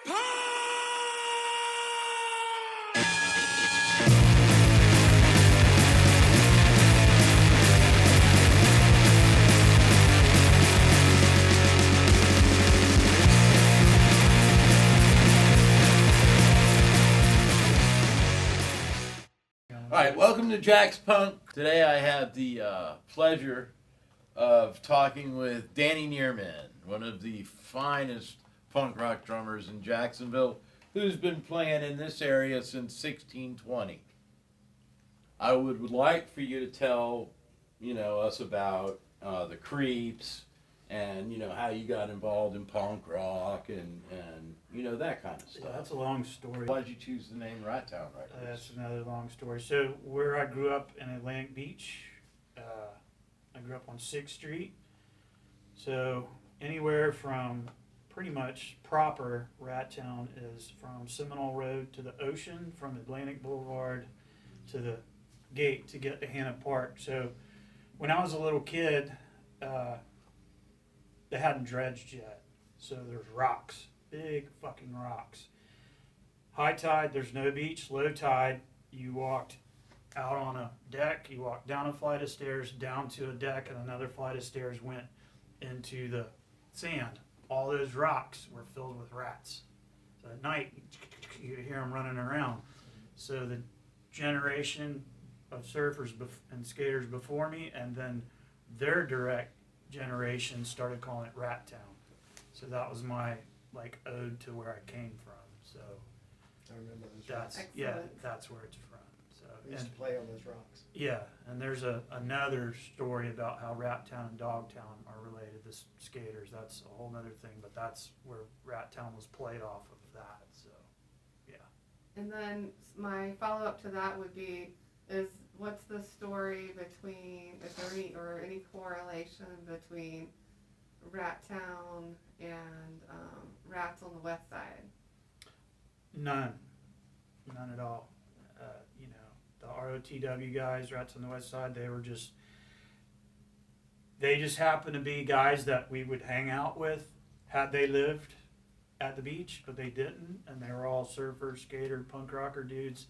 Alright, welcome to JaxPunx. Today I have the pleasure of talking with Danny Knieriemen, one of the finest punk rock drummers in Jacksonville, who's been playing in this area since 1620. I would like for you to tell, us about the Creeps and, how you got involved in punk rock and that kind of stuff. Yeah, that's a long story. Why'd you choose the name Rat Town Records? That's another long story. So where I grew up in Atlantic Beach, I grew up on 6th Street. So anywhere from pretty much proper Rat Town is from Seminole Road to the ocean, from Atlantic Boulevard to the gate to get to Hannah Park. So when I was a little kid, they hadn't dredged yet. So there's rocks, big fucking rocks. High tide, there's no beach. Low tide, you walked out on a deck, you walked down a flight of stairs, down to a deck, and another flight of stairs went into the sand. All those rocks were filled with rats. So at night, you could hear them running around. So the generation of surfers and skaters before me, and then their direct generation started calling it Rat Town. So that was my ode to where I came from. So I remember those that's rocks. that's where it's from. So We used to play on those rocks. yeah, and there's another story about how Rat Town and Dog Town are related. The skaters, that's a whole other thing, but that's where Rat Town was played off of that. So yeah. And then my follow-up to that would be, what's the story between, is there any correlation between Rat Town and rats on the west side? None at all. The ROTW guys, Rats on the West Side, they just happened to be guys that we would hang out with had they lived at the beach, but they didn't, and they were all surfer, skater, punk rocker dudes.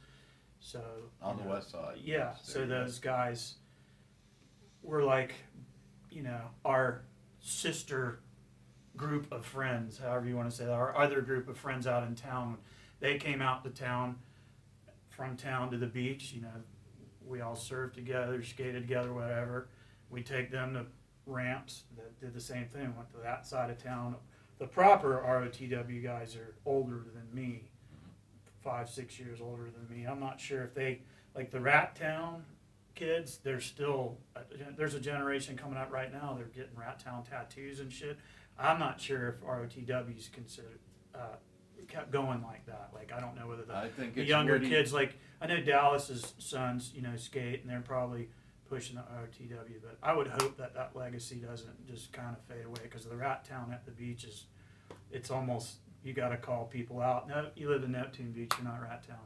So On the west side. yeah. Yes, So those guys were our sister group of friends, however you want to say that, our other group of friends out in town. They came out to town, from town to the beach. We all surfed together, skated together, whatever. We take them to ramps that did the same thing, went to that side of town. The proper ROTW guys are older than me, 5-6 years older than me. I'm not sure if they, like the Rat Town kids, there's a generation coming up right now, they're getting Rat Town tattoos and shit. I'm not sure if ROTW's considered kept going like that. I don't know whether the younger kids, I know Dallas's sons, skate, and they're probably pushing the ROTW, but I would hope that legacy doesn't just kind of fade away, because the Rat Town at the beach it's almost, you got to call people out. No, you live in Neptune Beach, you're not Rat Town.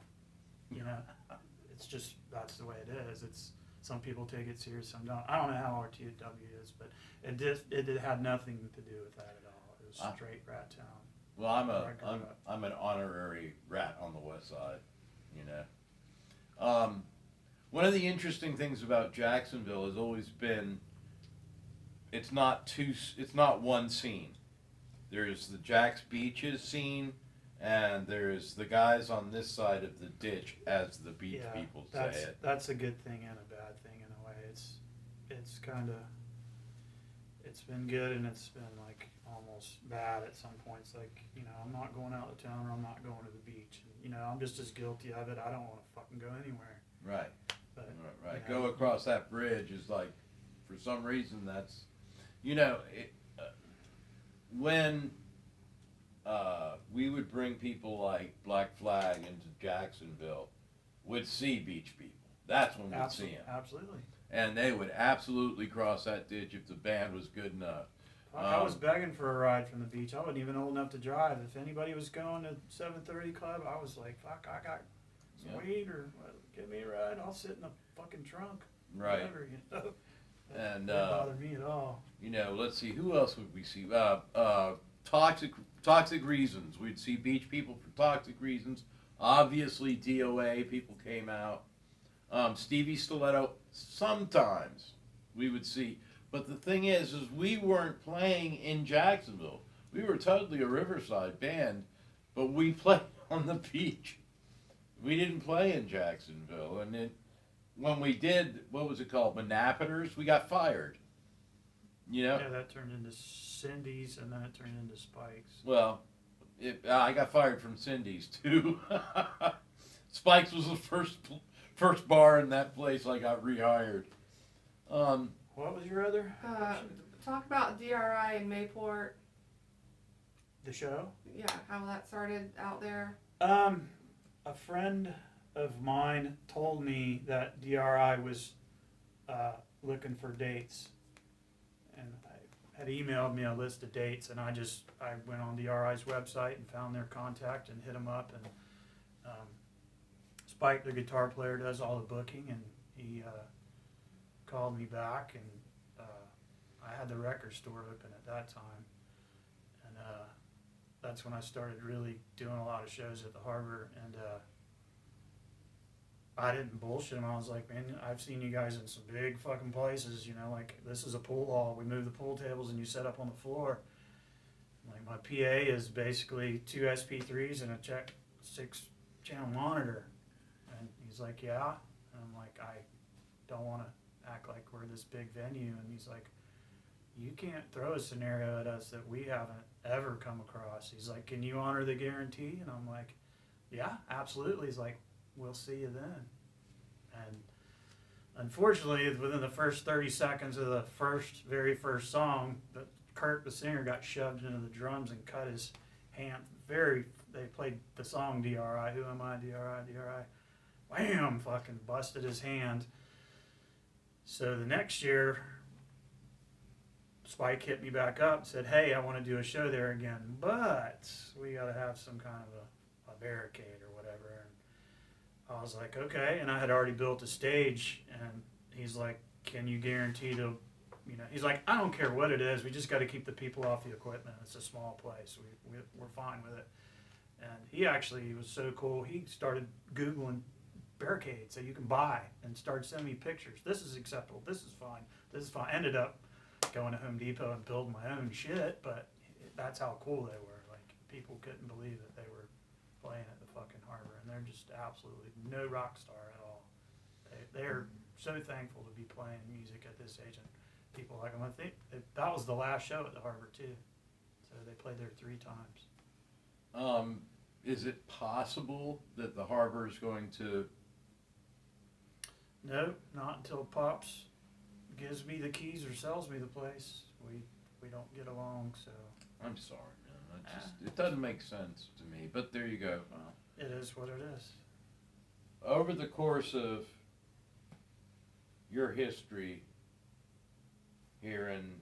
It's just, that's the way it is. Some people take it serious, some don't. I don't know how ROTW is, but it had nothing to do with that at all. It was straight Rat Town. Well, I'm an honorary rat on the west side, One of the interesting things about Jacksonville has always been, it's not one scene. There's the Jax Beaches scene, and there's the guys on this side of the ditch, as the beach people say it. That's a good thing and a bad thing in a way. It's kind of, it's been good and it's been almost bad at some points. I'm not going out of town, or I'm not going to the beach. And, I'm just as guilty of it. I don't want to fucking go anywhere. Right. But, right. Go across that bridge is for some reason that's, when we would bring people like Black Flag into Jacksonville, would see beach people. That's when we'd see them. Absolutely. And they would absolutely cross that ditch if the band was good enough. I was begging for a ride from the beach. I wasn't even old enough to drive. If anybody was going to 7:30 Club, I was like, fuck, I got some weed, or give me a ride. I'll sit in the fucking trunk. Right. Whatever, And didn't bother me at all. let's see, who else would we see? Toxic toxic reasons. We'd see beach people for toxic reasons. Obviously, DOA people came out. Stevie Stiletto, sometimes we would see. But the thing is we weren't playing in Jacksonville. We were totally a Riverside band, but we played on the beach. We didn't play in Jacksonville. And then when we did, what was it called, Menapeters, we got fired. You know? Yeah, that turned into Cindy's, and then it turned into Spike's. Well, I got fired from Cindy's too. Spike's was the first bar in that place I got rehired. What was your other? Talk about DRI in Mayport. The show? Yeah, how that started out there. A friend of mine told me that DRI was looking for dates, and I had emailed me a list of dates, and I went on DRI's website and found their contact and hit them up, and Spike, the guitar player, does all the booking, and he called me back, and I had the record store open at that time, and that's when I started really doing a lot of shows at the Harbor, and I didn't bullshit him. I was like, man, I've seen you guys in some big fucking places, you know, like this is a pool hall. We move the pool tables and you set up on the floor. Like my PA is basically 2 SP3s and a 6-channel monitor. And he's like, yeah. And I'm like, I don't want to act like we're this big venue. And he's like, you can't throw a scenario at us that we haven't ever come across. He's like, can you honor the guarantee? And I'm like, yeah, absolutely. He's like, we'll see you then. And unfortunately, within the first 30 seconds of the very first song, Kurt, the singer, got shoved into the drums and cut his hand. They played the song DRI, Who Am I, DRI, DRI. Wham, fucking busted his hand. So the next year, Spike hit me back up and said, hey, I want to do a show there again, but we got to have some kind of a barricade or whatever. And I was like, okay. And I had already built a stage, and he's like, can you guarantee to, he's like, I don't care what it is. We just got to keep the people off the equipment. It's a small place. We're fine with it. And he was so cool. He started Googling barricades that you can buy and started sending me pictures. This is acceptable. This is fine. This is fine. Ended up going to Home Depot and building my own shit, but that's how cool they were. Like, people couldn't believe that they were playing at the fucking Harbor, and they're just absolutely no rock star at all. They're so thankful to be playing music at this age, and people like them. I think that was the last show at the Harbor too, so they played there 3 times. Is it possible that the Harbor is going to? No, not until Pops gives me the keys or sells me the place. We don't get along, so. I'm sorry, man. It doesn't make sense to me, but there you go. Well, it is what it is. Over the course of your history here in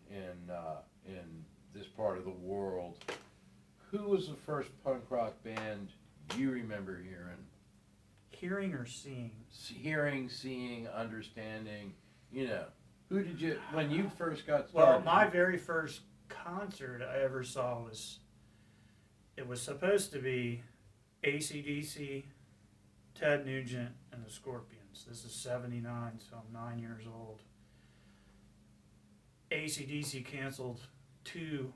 this part of the world, who was the first punk rock band you remember hearing? Hearing or seeing? Hearing, seeing, understanding, Who did you, when you first got Well, started? my very first concert I ever saw it was supposed to be AC/DC, Ted Nugent, and the Scorpions. This is 79, so I'm 9 years old. AC/DC canceled 2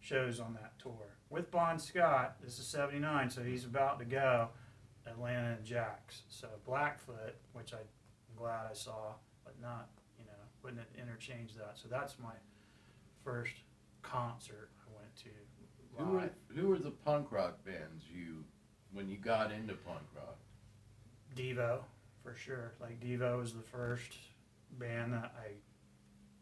shows on that tour. With Bon Scott, this is 79, so he's about to go, Atlanta and Jax. So Blackfoot, which I'm glad I saw, but not, wouldn't interchange that. So that's my first concert I went to live. Who were the punk rock bands when you got into punk rock? Devo, for sure. Like, Devo was the first band that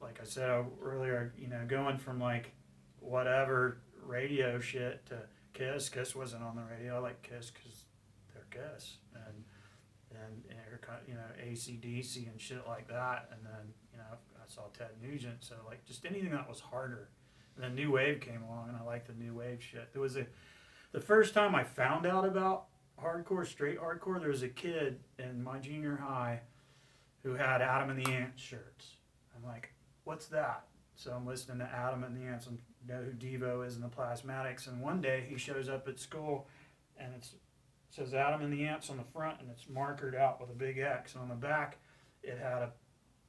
like I said earlier, going from like whatever radio shit to Kiss. Kiss wasn't on the radio. I like Kiss because they're Kiss. And AC/DC and shit like that. And then, I saw Ted Nugent. So, like, just anything that was harder. And then New Wave came along, and I liked the New Wave shit. The first time I found out about hardcore, straight hardcore, there was a kid in my junior high who had Adam and the Ants shirts. I'm like, what's that? So I'm listening to Adam and the Ants, and know who Devo is in the Plasmatics. And one day he shows up at school, and it says Adam and the Ants on the front, and it's markered out with a big X. And on the back, it had a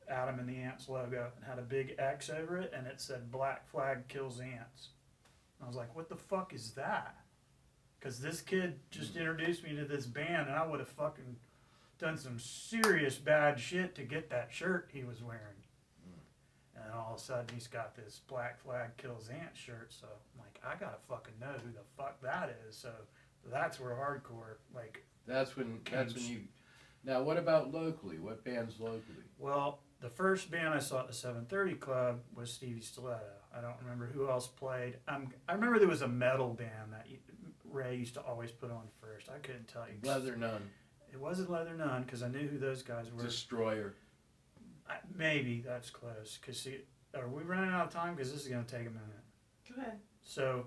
Adam and the Ants logo. It had a big X over it, and it said Black Flag Kills Ants. And I was like, what the fuck is that? Because this kid just introduced me to this band, and I would have fucking done some serious bad shit to get that shirt he was wearing. And all of a sudden, he's got this Black Flag Kills Ants shirt. So I'm like, I gotta fucking know who the fuck that is. So that's where hardcore, like. That's when you. Now, what about locally? What bands locally? Well, the first band I saw at the 730 Club was Stevie Stiletto. I don't remember who else played. I remember there was a metal band that Ray used to always put on first. I couldn't tell you. Leather Nun. It wasn't Leather Nun because I knew who those guys were. Destroyer. Maybe that's close. Cause see, are we running out of time? Because this is gonna take a minute. Go ahead. So,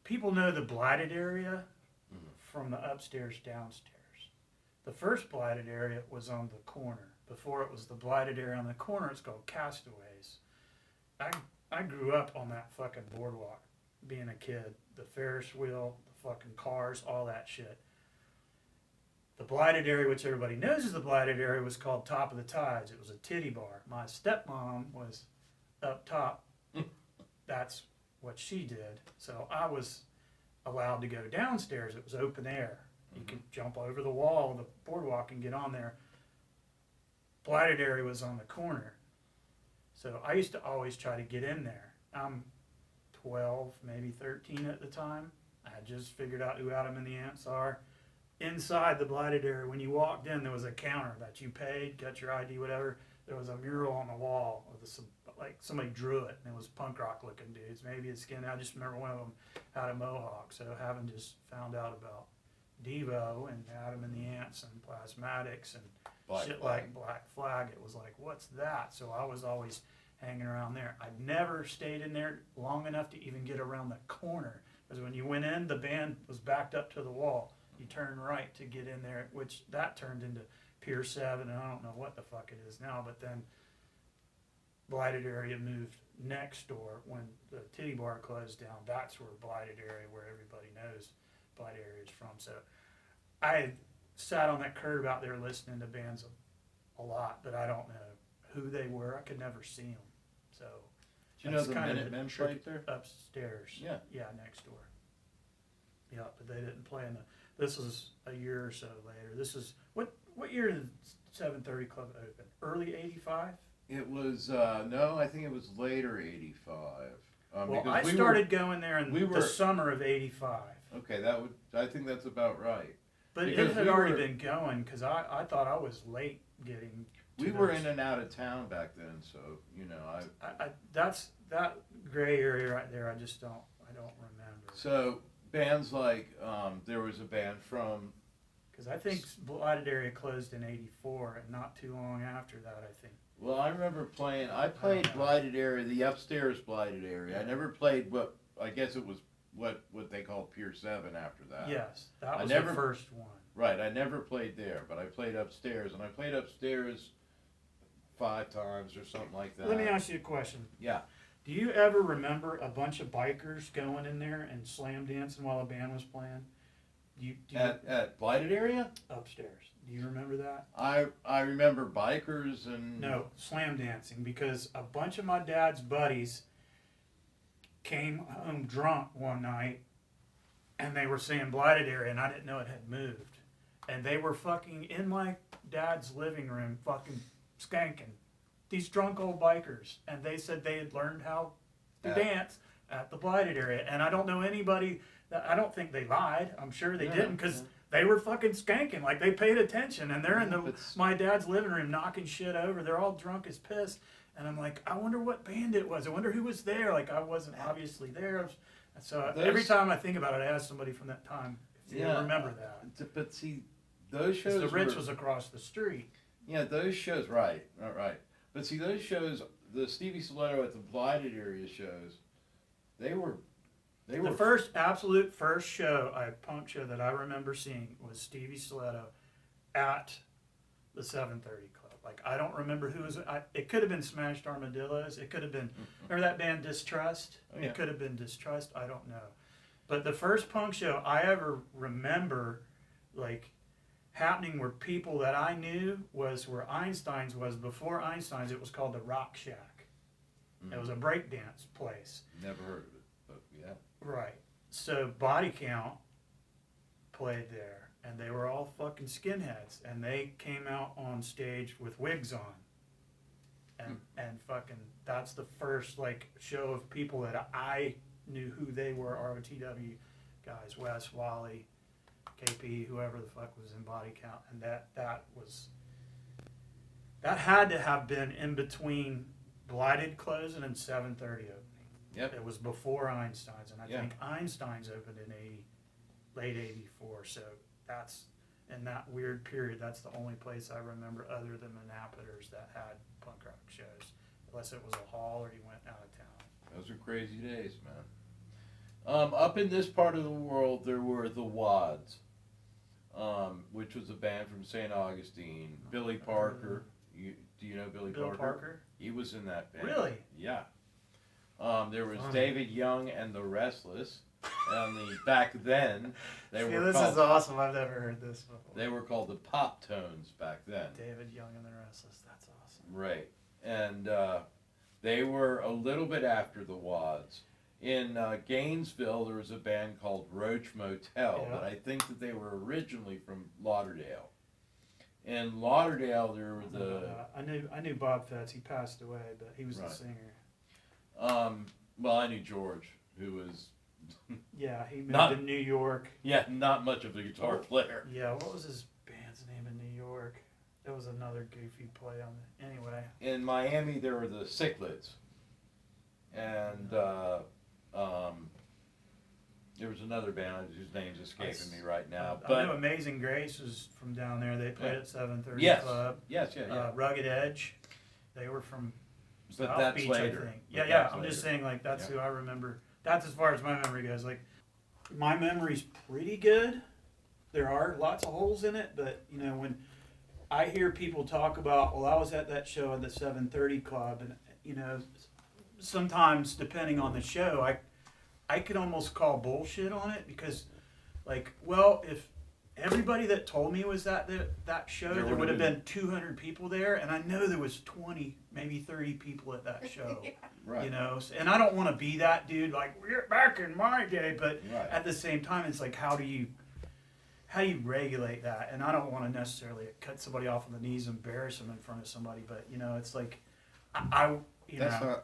people know the Blighted Area from the upstairs downstairs. The first Blighted Area was on the corner. Before it was the Blighted Area on the corner, it's called Castaways. I grew up on that fucking boardwalk, being a kid. The Ferris wheel, the fucking cars, all that shit. The Blighted Area, which everybody knows is the Blighted Area, was called Top of the Tides. It was a titty bar. My stepmom was up top. That's what she did. So I was allowed to go downstairs. It was open air. You could jump over the wall of the boardwalk and get on there. Blighted Area was on the corner. So I used to always try to get in there. I'm 12, maybe 13 at the time. I had just figured out who Adam and the Ants are. Inside the Blighted Area, when you walked in, there was a counter that you paid, got your ID, whatever. There was a mural on the wall with like somebody drew it, and it was punk rock looking dudes. Maybe a skin. I just remember one of them had a mohawk. So having just found out about Devo and Adam and the Ants and Plasmatics and shit like Black Flag, it was like, what's that? So I was always hanging around there. I never stayed in there long enough to even get around the corner, because when you went in, the band was backed up to the wall. You turn right to get in there, which that turned into Pier 7, and I don't know what the fuck it is now, but then Blighted Area moved next door when the titty bar closed down. That's where Blighted Area, where everybody knows Blighted Area is from. So I sat on that curb out there listening to bands a lot, but I don't know who they were. I could never see them. So Do you know the Minutemen played there? Upstairs. Yeah. Yeah, next door. Yeah, but they didn't play in the. This was a year or so later. This is what year did 730 Club open? Early '85. It was no, I think it was later '85. Well, I started going there in the summer of '85. Okay, I think that's about right. But it had already been going because I thought I was late getting. We were in and out of town back then, so you know I that's that gray area right there. I don't remember. So bands like there was a band from. Because I think Blighted Area closed in '84, and not too long after that, I think. Well, I remember playing. I played Blighted Area, the upstairs Blighted Area. I never played what I guess it was what they call Pier 7 after that. Yes, that was the first one. Right, I never played there, but I played upstairs, and I played upstairs 5 times or something like that. Let me ask you a question. Yeah. Do you ever remember a bunch of bikers going in there and slam dancing while a band was playing? At Blighted Area? Upstairs. Do you remember that? I remember bikers and... No, slam dancing, because a bunch of my dad's buddies came home drunk one night, and they were saying Blighted Area, and I didn't know it had moved. And they were fucking in my dad's living room fucking skanking. These drunk old bikers. And they said they had learned how to dance at the Blighted Area. And I don't know anybody... I don't think they lied. I'm sure they didn't, because they were fucking skanking. Like, they paid attention, and they're in my dad's living room knocking shit over. They're all drunk as piss. And I'm like, I wonder what band it was. I wonder who was there. Like, I wasn't obviously there. So every time I think about it, I ask somebody from that time if they remember that. But see, those shows... The Ritz was across the street. Yeah, those shows, right. But see, those shows, the Stevie Stiletto at the Blighted Area shows, they were... The absolute first punk show that I remember seeing was Stevie Stiletto at the 730 Club. Like, I don't remember who was. It could have been Smashed Armadillos. It could have been. Remember that band Distrust? Oh, yeah. It could have been Distrust. I don't know. But the first punk show I ever remember, like, happening where people that I knew was where Einstein's was. Before Einstein's, it was called the Rock Shack. It was a breakdance place. Never heard of it, but yeah. Right. So Body Count played there, and they were all fucking skinheads, and they came out on stage with wigs on. And fucking, that's the first, like, show of people that I knew who they were, ROTW guys, Wes, Wally, KP, whoever the fuck was in Body Count. And that had to have been in between Blighted closing and 7:30 opening. Yep. It was before Einstein's, and I Yeah. think Einstein's opened in late '84. So that's in that weird period. That's the only place I remember other than Metropolis that had punk rock shows, unless it was a hall or you went out of town. Those are crazy days, man. Up in this part of the world, there were the Wads, which was a band from St. Augustine. Billy Parker. Do you know Billy Bill Parker? Parker? He was in that band. Really? Yeah. There was Funny. David Young and the Restless. And back then, they See, were this called, is awesome. I've never heard this before. they were called the Pop Tones back then. David Young and the Restless. That's awesome. Right. And they were a little bit after the Wads. In Gainesville, there was a band called Roach Motel, Yeah. but I think that they were originally from Lauderdale. In Lauderdale, there were the... I knew Bob Fetz. He passed away, but he was Right. the singer. Well, I knew George, who was... Yeah, he moved Not- to New York. Yeah, not much of a guitar player. Yeah, what was his band's name in New York? There was another goofy play on it. Anyway. In Miami, there were the Cichlids. And there was another band whose name's escaping me right now. I But know Amazing Grace was from down there. They played at 7:30 Yes. Club. yes, yeah. Rugged Edge. They were from But South that's Beach, later. I think. But Yeah, that's I'm just later. saying, like, that's Yeah. who I remember. That's as far as my memory goes. Like, my memory's pretty good. There are lots of holes in it, but, you know, when I hear people talk about, well, I was at that show at the 7:30 Club, and, you know, sometimes, depending on the show, I could almost call bullshit on it because, like, well, if everybody that told me was at that show, There there would have would've been 200 people there, and I know there was 20, maybe 30 people at that show. Right. You know, and I don't want to be that dude. Like, we're back in my day, but Right. at the same time, it's like, how do you regulate that? And I don't want to necessarily cut somebody off on the knees and embarrass them in front of somebody, but you know, it's like, you That's know, not...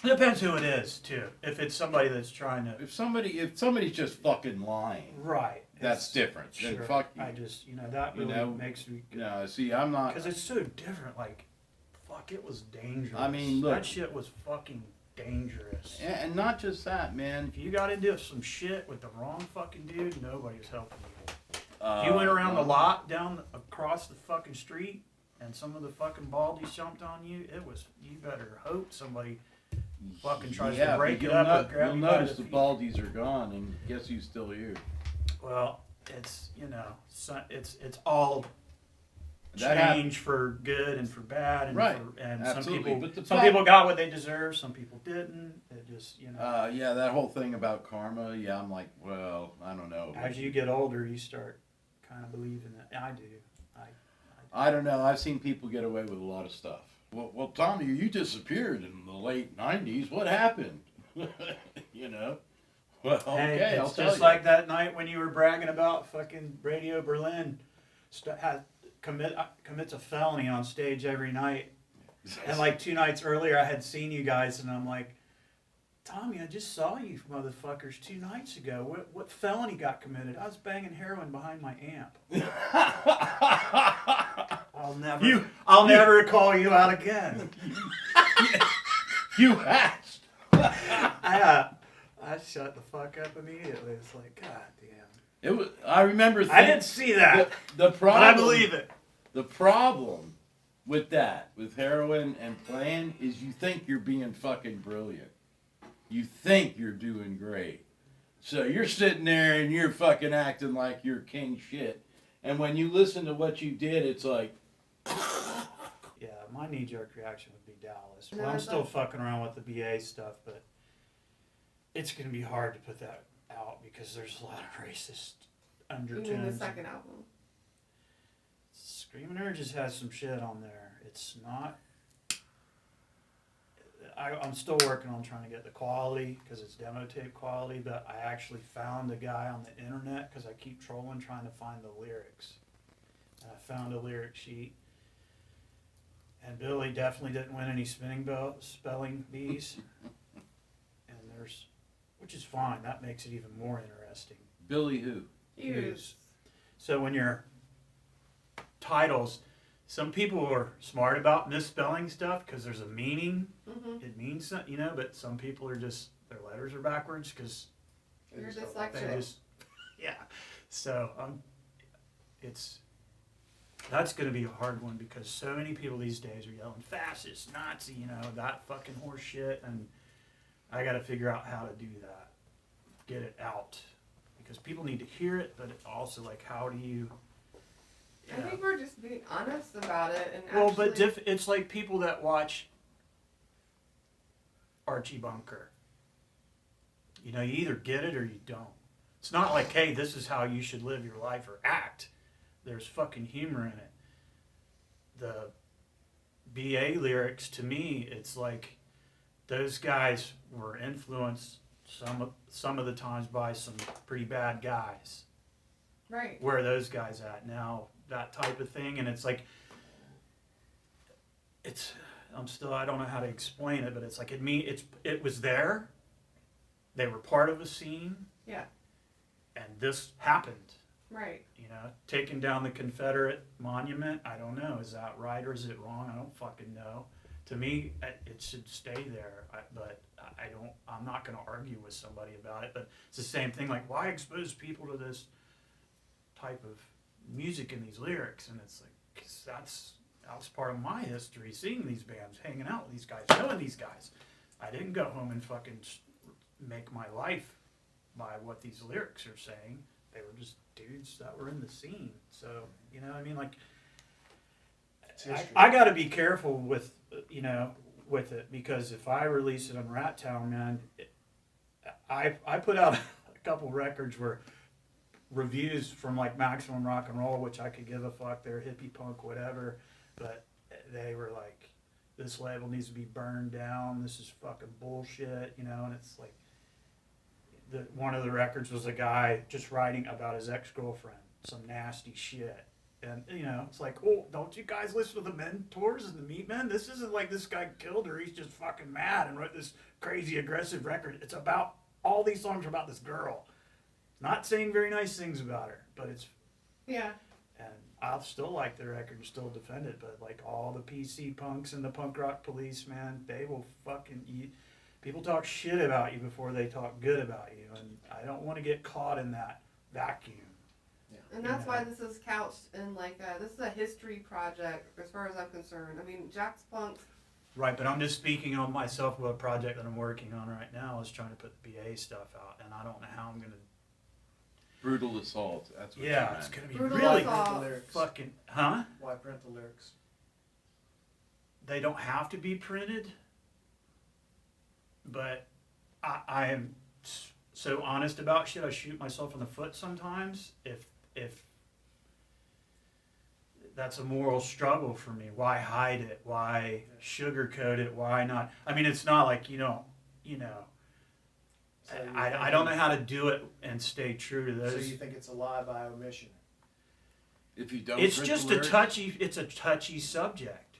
it depends who it is too. If it's somebody that's trying to, If somebody's just fucking lying, right, that's it's- different. Sure. Then fuck you. I just, you know, that You really know, makes me, No, see, I'm not... because it's so different. Like, fuck, it was dangerous. I mean, look- that shit was fucking dangerous. And not just that, man. If you got into some shit with the wrong fucking dude, nobody's helping you. If you went around the lot down across the fucking street and some of the fucking baldies jumped on you, you better hope somebody fucking tries to but break it you'll up or grab you'll you by notice the the feet. baldies are gone, and guess who's still here? Well, it's, you know, it's all That hap- change for good and for bad, and Right. and Absolutely. But the some fact- people got what they deserve, some people didn't. It just, you know, Yeah, that whole thing about karma. Yeah, I'm like, well, I don't know. as you get older, you start kind of believing it. I do. I don't know. I've seen people get away with a lot of stuff. Well, Tommy, you disappeared in the late '90s. What happened? You know. Well, okay, Hey, I'll it's tell just you. like that night when you were bragging about fucking Radio Berlin commits a felony on stage every night. And like 2 nights earlier, I had seen you guys, and I'm like, Tommy, I just saw you motherfuckers 2 nights ago. What felony got committed? I was banging heroin behind my amp. I'll never call you out again. You asked. I shut the fuck up immediately. It's like, God damn. It was. I remember. I didn't see that, The but problem. I believe it. The problem with that, with heroin and playing, is you think you're being fucking brilliant. You think you're doing great. So you're sitting there and you're fucking acting like you're king shit. And when you listen to what you did, it's like, Yeah, my knee-jerk reaction would be Dallas. No, Well, I'm it's still not- fucking around with the BA stuff, but it's gonna be hard to put that out because there's a lot of racist You undertones. mean the second album? Screaming Urges has some shit on there. It's not. I'm still working on trying to get the quality because it's demo tape quality, but I actually found a guy on the internet because I keep trolling trying to find the lyrics. And I found a lyric sheet. And Billy definitely didn't win any spelling bees. And there's, which is fine. That makes it even more interesting. Billy who? Hughes. So when your titles, some people are smart about misspelling stuff because there's a meaning. Mm-hmm. It means something, you know, but some people are just, their letters are backwards because You're just don't they dyslexic. just, yeah. So that's going to be a hard one because so many people these days are yelling fascist, Nazi, you know, that fucking horse shit. And I got to figure out how to do that, get it out because people need to hear it, but also like, how do you, I think we're just being honest about it and well, actually. but it's like people that watch Archie Bunker. You know, you either get it or you don't. It's not like, hey, this is how you should live your life or act. There's fucking humor in it. The BA lyrics, to me, it's like those guys were influenced some of the times by some pretty bad guys. Right. Where are those guys at now? That type of thing, and it's like, I don't know how to explain it, but it's like it was there. They were part of a scene. Yeah. And this happened. Right. You know, taking down the Confederate monument. I don't know. Is that right or is it wrong? I don't fucking know. To me, it should stay there. I'm not going to argue with somebody about it. But it's the same thing. Like, why expose people to this type of music in these lyrics? And it's like, 'cause that's part of my history, seeing these bands, hanging out with these guys, knowing these guys. I didn't go home and fucking make my life by what these lyrics are saying. They were just dudes that were in the scene. So, you know what I mean? Like, It's history. I got to be careful with, you know, with it, because if I release it on Rat Town, man, I put out a couple records where reviews from like Maximum Rock and Roll, which I could give a fuck, they're hippie punk, whatever, but they were like, this label needs to be burned down, this is fucking bullshit, you know. And it's like, one of the records was a guy just writing about his ex-girlfriend, some nasty shit. And, you know, it's like, oh, don't you guys listen to the Mentors and the Meat Men? This isn't like this guy killed her, he's just fucking mad and wrote this crazy aggressive record. It's about, all these songs are about this girl. Not saying very nice things about her, but it's, Yeah. and I'll still like the record and still defend it, but like all the PC punks and the punk rock police, man, they will fucking eat. People talk shit about you before they talk good about you, and I don't want to get caught in that vacuum. And that's Yeah. why this is couched in like this is a history project as far as I'm concerned. I mean, JaxPunx. Right, but I'm just speaking on myself with a project that I'm working on right now is trying to put the BA stuff out, and I don't know how I'm going to. Brutal assault. That's what you Yeah, meant. it's going to be Brutal really assault. Lyrics. fucking, huh? Why print the lyrics? They don't have to be printed, but I am so honest about shit, I shoot myself in the foot sometimes. If that's a moral struggle for me, why hide it? Why sugarcoat it? Why not? I mean, it's not like, you know. So you I think- don't know how to do it and stay true to So those. you think it's a lie by omission? If you don't, It's print just the a lyrics, it's a touchy subject.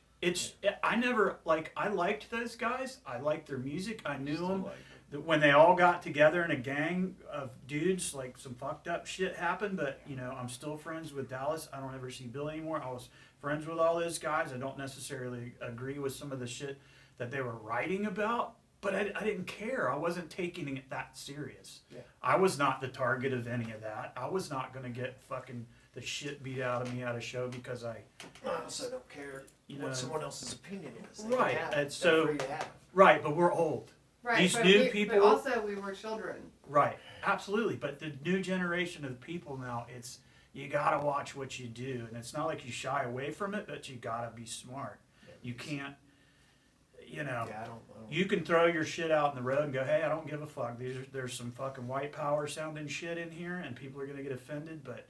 I never, like, I liked those guys. I liked their music. I knew still them. like it. When they all got together in a gang of dudes, like some fucked up shit happened, but you know, I'm still friends with Dallas. I don't ever see Billy anymore. I was friends with all those guys. I don't necessarily agree with some of the shit that they were writing about, but I didn't care. I wasn't taking it that serious. Yeah. I was not the target of any of that. I was not going to get fucking the shit beat out of me at a show because I also don't care You know, what someone else's opinion is. They right, can have it. and They're so- free to have it. right, but we're old. Right. These but new people- But also, we were children. Right, absolutely. But the new generation of people now, it's, you gotta watch what you do, and it's not like you shy away from it, but you gotta be smart. Yeah. You can't, Yeah, I don't. you can throw your shit out in the road and go, hey, I don't give a fuck. There's some fucking white power sounding shit in here, and people are gonna get offended. But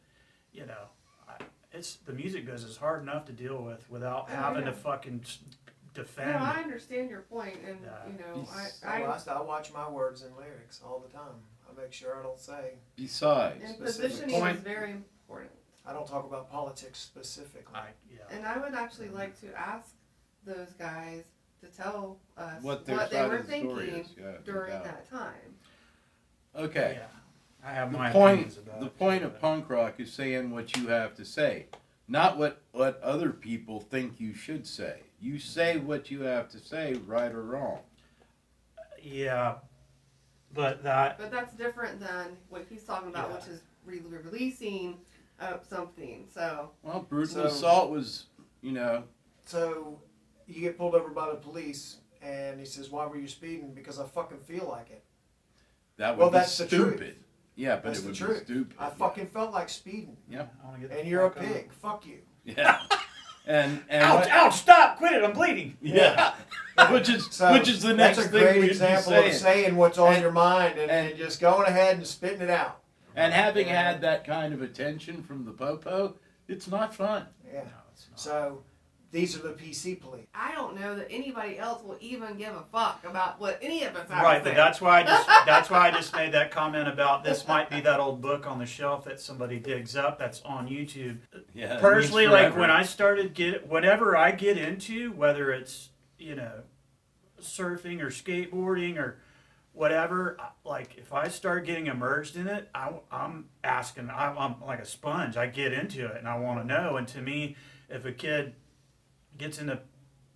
the music business is hard enough to deal with without having to fucking defend. No, I understand your point, and I watch my words and lyrics all the time. I make sure I don't say. Besides, and specific positioning point. is very important. I don't talk about politics specifically. And I would actually like to ask those guys to tell us what what their they side were of the story thinking is. Yeah, during no doubt. that time. Okay. I have The my point, opinions about the it. point of punk rock is saying what you have to say, not what other people think you should say. You say what you have to say, right or wrong. Yeah, but that. But that's different than what he's talking about, which is releasing something. So. Well, brutal So- assault was, So you get pulled over by the police, and he says, "Why were you speeding?" Because I fucking feel like it. that would Well, be that's the truth. stupid. Yeah, but That's it the would truth. be stupid. I fucking felt like speeding, Yep. I wanna get the and you're a fuck on. pig. Fuck you. Yeah. And Ouch! Ouch! Stop! Quit it! I'm bleeding. Yeah. which is So the next that's a thing great we'd example be saying. of saying what's on And- your mind and and- just going ahead and spitting it out. And having had that kind of attention from the popo, it's not fun. Yeah. No, it's not. So these are the PC police. I don't know that anybody else will even give a fuck about what any of us have Right, to but say. that's why I just made that comment about this might be that old book on the shelf that somebody digs up that's on YouTube. Yeah. Personally, it means like forever. when I started whatever I get into, whether it's surfing or skateboarding or whatever, like if I start getting immersed in it, I'm asking. I'm like a sponge. I get into it and I want to know. And to me, if a kid gets into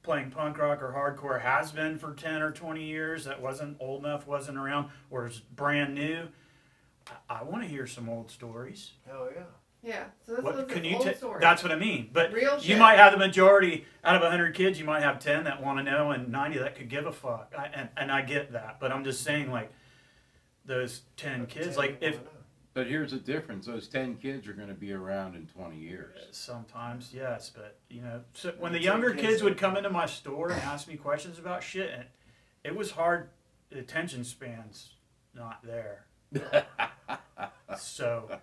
playing punk rock or hardcore, has been for 10 or 20 years, that wasn't old enough, wasn't around, or is brand new, I want to hear some old stories. Hell yeah. Yeah, so this What was can an you old story. That's what I mean. But Real you shit. might have the majority out of 100 kids, you might have 10 that want to know and 90 that could give a fuck. And I get that, but I'm just saying, like, those 10 kids, like if But here's the difference: those 10 kids are going to be around in 20 years. sometimes yes, but so when The the 10 younger kids kids would that- come into my store and ask me questions about shit, and it was hard. The attention span's not there. So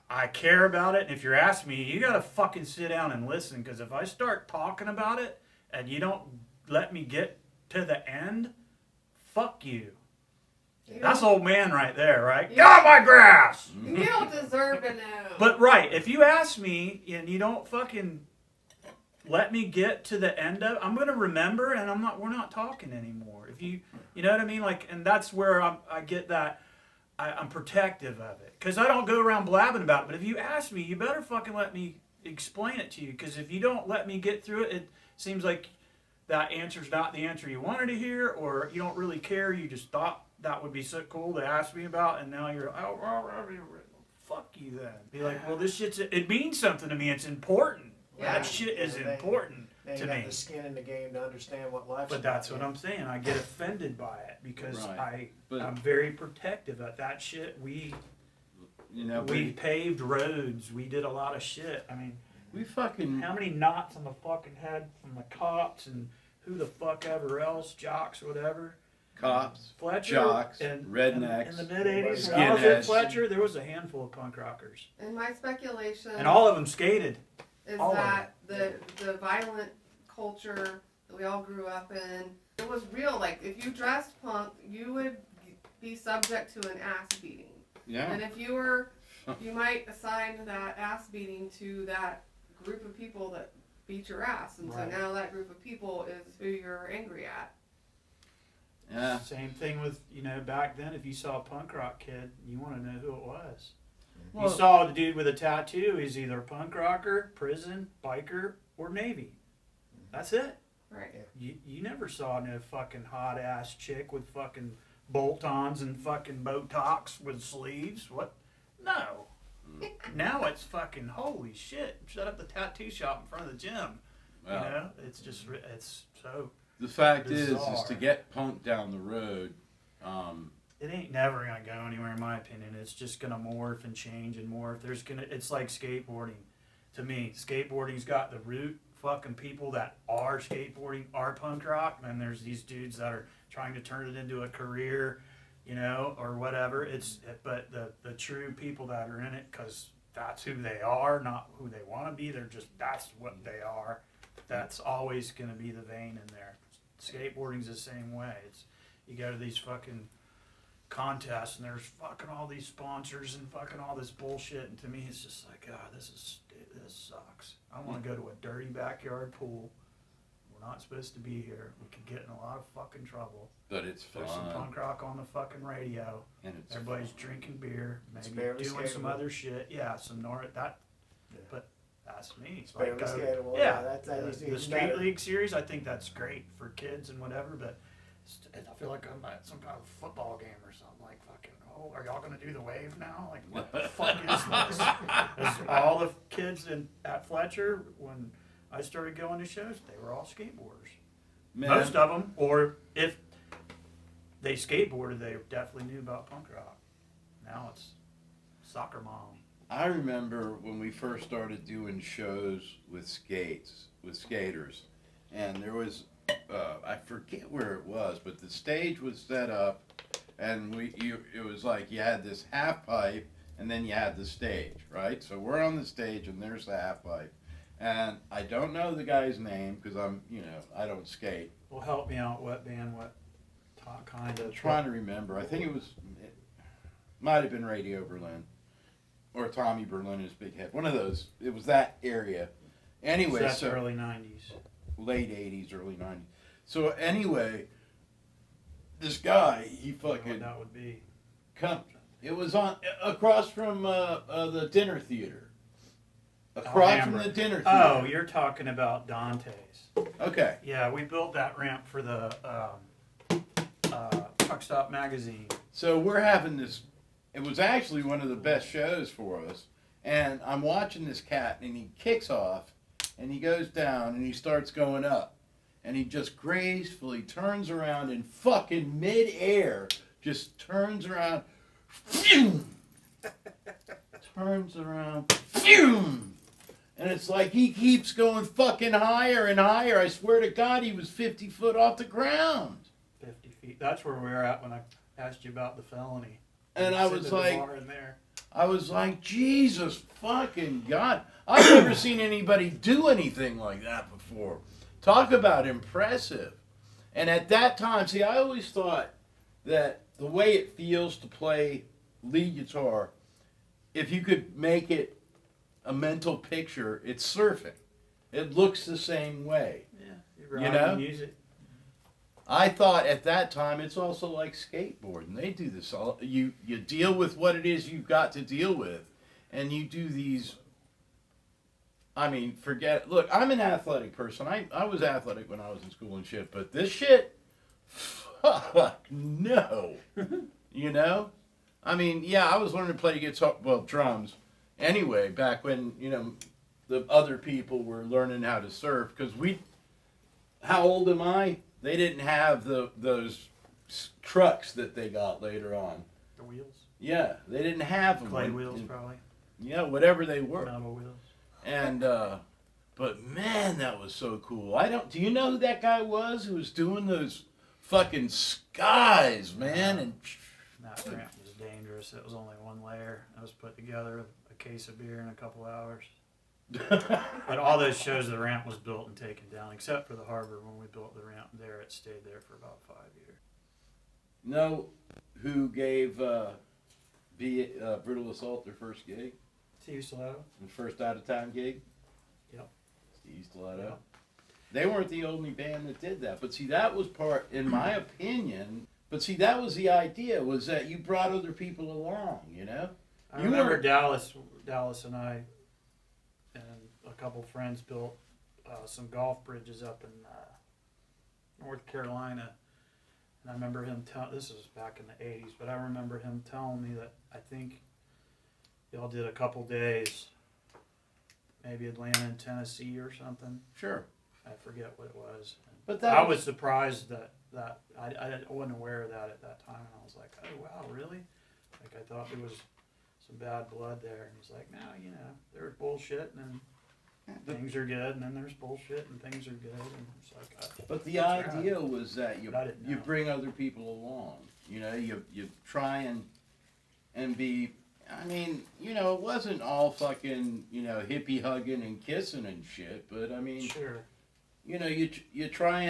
I care about it, and if you're asking me, you gotta fucking sit down and listen, because if I start talking about it and you don't let me get to the end, fuck you. That's old man right there, right? Get off my grass! You don't deserve to know. But right, if you ask me and you don't fucking let me get to the end of, I'm gonna remember, and we're not talking anymore. If you know what I mean, like, and that's where I get that. I'm protective of it, because I don't go around blabbing about it. But if you ask me, you better fucking let me explain it to you, because if you don't let me get through it, it seems like that answer's not the answer you wanted to hear, or you don't really care. You just thought that would be so cool to ask me about, and now you're fuck you then. Be like, well, this shit's, it means something to me. It's important. Yeah. That shit is important They to got me. the skin in the game to understand what life's But that's what I'm saying. I get offended by it because Right. But- I'm very protective of that shit. We paved roads. We did a lot of shit. I mean, we fucking how many knots on the fucking head from the cops and who the fuck ever else, jocks, whatever. cops, Fletcher jocks, and rednecks, in the mid '80s. When I was at skinheads. Fletcher, there was a handful of punk rockers, And my speculation and all of them skated. is all of that the violent culture that we all grew up in, it was real. Like, if you dressed punk, you would be subject to an ass beating. Yeah. And if you were, you might assign that ass beating to that group of people that beat your ass. And Right. so now that group of people is who you're angry at. Yeah. Same thing with, back then, if you saw a punk rock kid, you want to know who it was. Well- You saw the dude with a tattoo, he's either a punk rocker, prison, biker, or Navy. That's it. Right. You never saw no fucking hot ass chick with fucking bolt-ons and fucking Botox with sleeves. What? No. Now it's fucking holy shit. Shut up the tattoo shop in front of the gym. Well, It's just, it's so, the fact is bizarre. to get punk down the road. it ain't never gonna go anywhere in my opinion. It's just gonna morph and change and morph. It's like skateboarding. To me, skateboarding's got the root fucking people that are skateboarding are punk rock, and then there's these dudes that are trying to turn it into a career, you know, or whatever. But the true people that are in it, because that's who they are, not who they want to be. That's what they are. That's always going to be the vein in there. Skateboarding's the same way. You go to these fucking contests and there's fucking all these sponsors and fucking all this bullshit, and to me it's just like, God, this sucks. I want to go to a dirty backyard pool. We're not supposed to be here. We could get in a lot of fucking trouble. But it's fun. There's some punk rock on the fucking radio. And it's Everybody's fun. drinking beer, It's maybe barely doing some skatable. other shit. Yeah, some that. Yeah. But that's me. It's barely Like, skatable. yeah, That the is Street better. League series, I think that's great for kids and whatever, but I feel like I'm at some kind of football game or something. Like, fucking, oh, are y'all going to do the wave now? Like, what the fuck is this? 'Cause all the kids at Fletcher, when I started going to shows, they were all skateboarders. Man, Most of them, or if they skateboarded, they definitely knew about punk rock. Now it's soccer mom. I remember when we first started doing shows with skaters, and there was, I forget where it was, but the stage was set up, and it was like you had this half pipe, and then you had the stage, right? So we're on the stage, and there's the half pipe, and I don't know the guy's name because I don't skate. Well, help me out. What band? What kind I'm of? trying to remember. I think it might have been Radio Berlin, or Thommy Berlin is Big Head. One of those. It was that area. Anyway, So that's so early '90s. late '80s, early '90s. So anyway, this guy, he What fucking that would be? come. It was across from the dinner theater. Across from Alhambra. the dinner Oh, theater. you're talking about Dante's. Okay. Yeah, we built that ramp for the Truck Stop magazine. So we're having this. It was actually one of the best shows for us. And I'm watching this cat, and he kicks off, and he goes down, and he starts going up. And he just gracefully turns around in fucking midair, just turns around, phew, turns around, phew. And it's like he keeps going fucking higher and higher. I swear to God, he was 50 foot off the ground. 50 feet. That's where we were at when I asked you about the felony. And I Sitting was at the like, bar in there. Jesus fucking God. I've never seen anybody do anything like that before. Talk about impressive. And at that time, see, I always thought that the way it feels to play lead guitar, if you could make it a mental picture, it's surfing. It looks the same way. Yeah, You know? music. I thought at that time it's also like skateboarding. They do this all. You deal with what it is you've got to deal with, and you do these. I mean, forget. Look, I'm an athletic person. I was athletic when I was in school and shit, but this shit, fuck no. You know, I mean, yeah, I was learning to play guitar, well, drums. Anyway, back when the other people were learning how to surf, because how old am I? They didn't have those trucks that they got later on. The wheels. Yeah, they didn't have them. Clay wheels, probably. Yeah, whatever they were. Metal wheels. And but man, that was so cool. Do you know who that guy was who was doing those fucking skies, man? And That ramp was dangerous. It was only one layer. I was put together a case of beer in a couple hours. But all those shows, the ramp was built and taken down, except for the harbor. When we built the ramp there, it stayed there for about 5 years. know who gave Brutal Assault their first gig? Steve Stiletto? The first out of town gig? Yep. Steve Stiletto. Yep. They weren't the only band that did that. But see, that was part, in my opinion, but see, that was the idea, was that you brought other people along, you know? I You remember were- Dallas and I and a couple friends built some golf bridges up in North Carolina. And I remember him this was back in the 80s, but I remember him telling me that I think y'all did a couple days, maybe Atlanta and Tennessee or something. Sure. I forget what it was. But I was surprised that I wasn't aware of that at that time, and I was like, oh wow, really? Like, I thought there was some bad blood there, and he's like, no, you know, there was bullshit, and then things are good, and then there's bullshit, and things are good, and it's like. But the That's right. idea was that you But I didn't you know. bring other people along. You know, you try and be. I mean, you know, it wasn't all fucking, you know, hippie hugging and kissing and shit. But I mean, Sure. you know, you try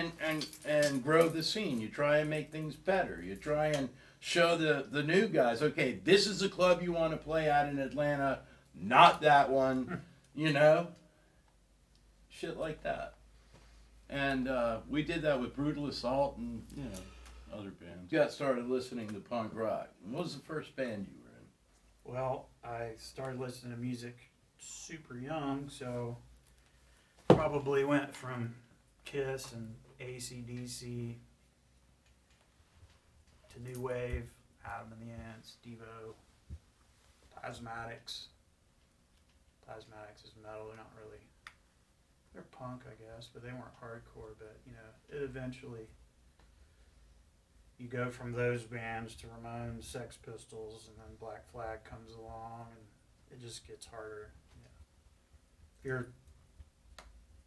and grow the scene. You try and make things better. You try and show the new guys, okay, this is the club you want to play at in Atlanta, not that one. You know, shit like that. And we did that with Brutal Assault and, you know, other bands. Got started listening to punk rock. What was the first band you were in? Well, I started listening to music super young, so probably went from Kiss and AC/DC to New Wave, Adam and the Ants, Devo, Tasmatics. Tasmatics is metal, they're not really, they're punk, I guess, but they weren't hardcore, but, you know, it eventually, you go from those bands to Ramones, Sex Pistols, and then Black Flag comes along, and it just gets harder. You know. If you're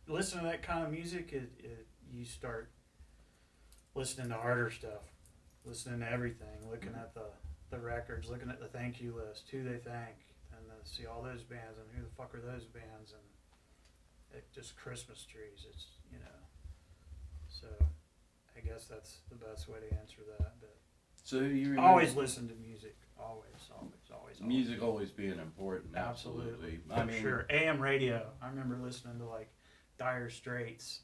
listening to that kind of music, you start listening to harder stuff, listening to everything, looking at the records, looking at the thank you list, who they thank, and then see all those bands, and who the fuck are those bands, and it just Christmas trees. It's, you know, so. I guess that's the best way to answer that. But So you remember always listen to music. Always. music always being important. Absolutely. I For mean, sure. AM radio. I remember listening to like Dire Straits,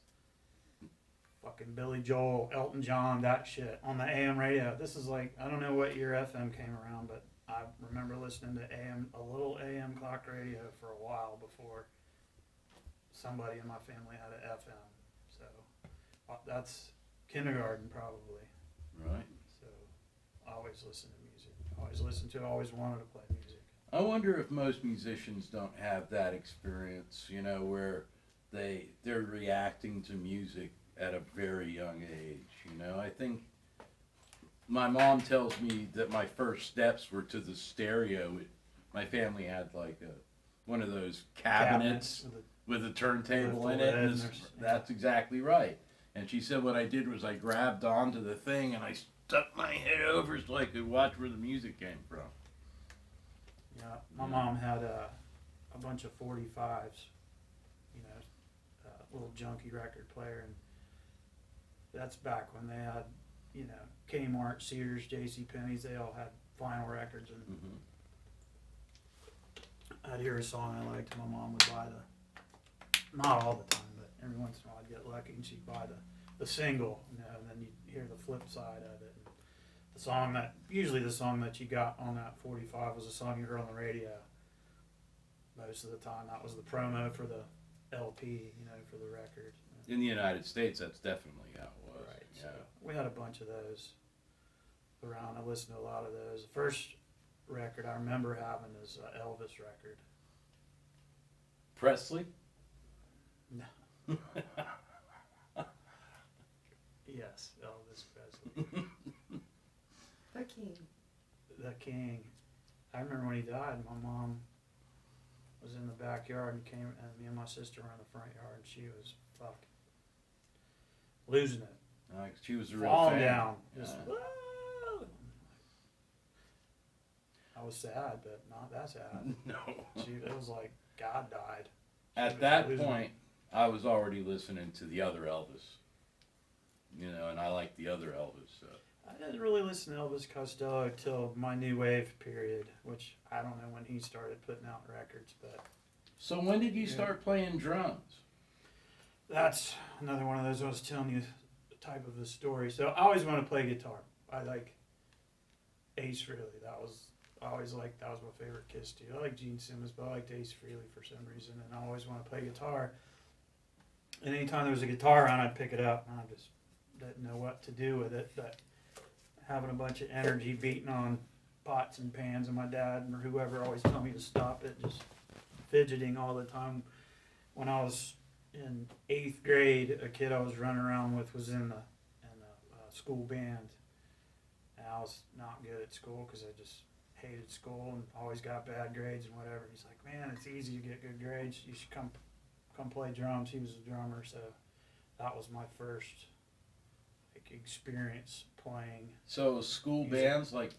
fucking Billy Joel, Elton John, that shit on the AM radio. This is like, I don't know what year FM came around, but I remember listening to a little AM clock radio for a while before somebody in my family had an FM. So that's kindergarten probably. right. So I always listen to music. Always wanted to play music. I wonder if most musicians don't have that experience, you know, where they're reacting to music at a very young age. You know, I think my mom tells me that my first steps were to the stereo. My family had like one of those cabinets with a turntable in it. And that's exactly right. And she said what I did was I grabbed onto the thing and I stuck my head over so I could watch where the music came from. Yeah, my mom had a bunch of 45s, you know, a little junky record player, and that's back when they had, you know, Kmart, Sears, JCPenney's, they all had vinyl records, and I'd hear a song I liked, and my mom would buy not all the time, but every once in a while I'd get lucky and she'd buy the single, you know, and then you'd hear the flip side of it. And usually the song that you got on that 45 was a song you heard on the radio. Most of the time that was the promo for the LP, you know, for the record. In the United States, that's definitely how it was. Right, Yeah. so we had a bunch of those around. I listened to a lot of those. The first record I remember having is an Elvis record. Presley? No. Yes, Elvis Presley. The King. The King. I remember when he died, my mom was in the backyard and me and my sister were in the front yard, and she was fucking losing it. She was a real Falling fan. down. Just, Yeah. "Whoa." I was sad, but not that sad. No. It was like God died. At that point, I was already listening to the other Elvis. You know, and I like the other Elvis. I didn't really listen to Elvis Costello till my new wave period, which I don't know when he started putting out records, but So when did you start playing drums? that's another one of those I was telling you the type of the story. So I always wanted to play guitar. I like Ace Frehley. That was my favorite Kiss dude. I like Gene Simmons, but I liked Ace Frehley for some reason, and I always wanted to play guitar. And anytime there was a guitar around, I'd pick it up, and I just didn't know what to do with it. But having a bunch of energy beating on pots and pans, and my dad or whoever always told me to stop it, just fidgeting all the time. When I was in 8th grade, a kid I was running around with was in the school band, and I was not good at school because I just hated school and always got bad grades and whatever. He's like, "Man, it's easy to get good grades. You should come come play drums. He was a drummer, so that was my first experience playing. So school Music. bands like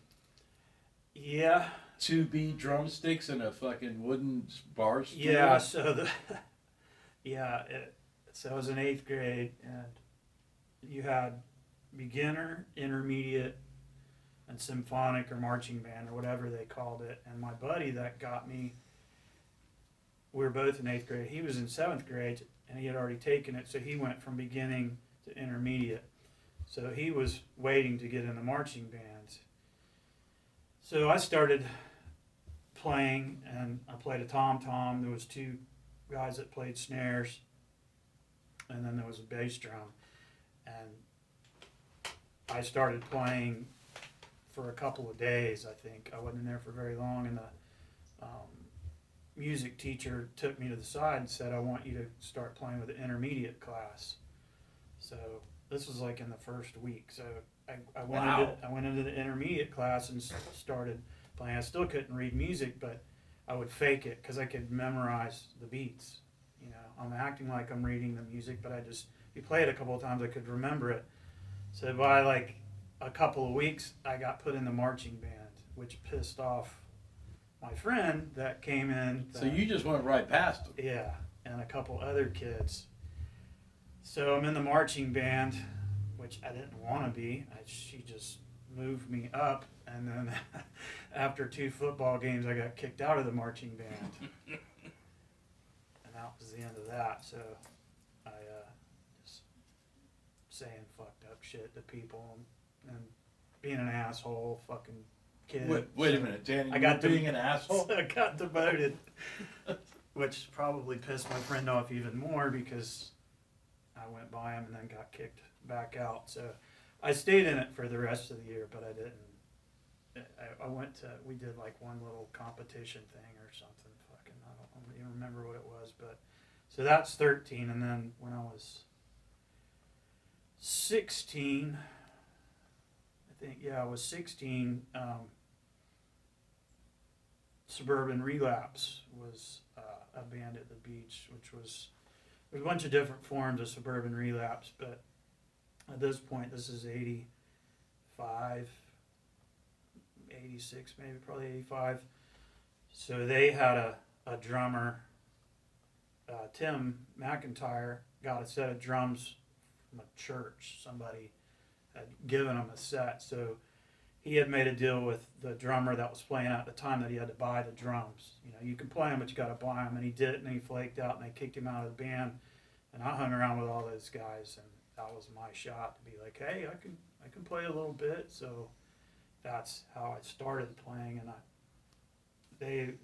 Yeah, 2B drumsticks and a fucking wooden bar stool. yeah. So so I was in 8th grade, and you had beginner, intermediate, and symphonic or marching band or whatever they called it. And my buddy that got me, we were both in 8th grade. He was in 7th grade, and he had already taken it, so he went from beginning to intermediate. So he was waiting to get in the marching band. So I started playing, and I played a tom-tom. There was 2 guys that played snares, and then there was a bass drum. And I started playing for a couple of days, I think. I wasn't in there for very long, and the music teacher took me to the side and said, I want you to start playing with the intermediate class. So this was like in the first week. So I went into the intermediate class and started playing. I still couldn't read music, but I would fake it because I could memorize the beats. You know, I'm acting like I'm reading the music, but if you play it a couple of times, I could remember it. So by like a couple of weeks, I got put in the marching band, which pissed off my friend that came in. So you just went right past them. Yeah, and a couple other kids. So I'm in the marching band, which I didn't want to be. She just moved me up, and then after 2 football games, I got kicked out of the marching band. And that was the end of that. So I just saying fucked up shit to people and being an asshole, fucking kid. Wait a minute, Danny. I got being an asshole. I got demoted, which probably pissed my friend off even more because I went by him and then got kicked back out. So I stayed in it for the rest of the year, but I didn't. I went to, we did like one little competition thing or something. Fucking, I don't even remember what it was, but so that's 13. And then when I was 16, I was 16. Suburban Relapse was a band at the beach, which was, there's a bunch of different forms of Suburban Relapse, but at this point, this is 85, 86, maybe probably 85. So they had a drummer, Tim McIntyre, got a set of drums from a church. Somebody had given him a set, so he had made a deal with the drummer that was playing at the time that he had to buy the drums. You know, you can play them, but you got to buy them, and he did it, and he flaked out, and they kicked him out of the band. And I hung around with all those guys, and that was my shot to be like, hey, I can play a little bit. So that's how I started playing, and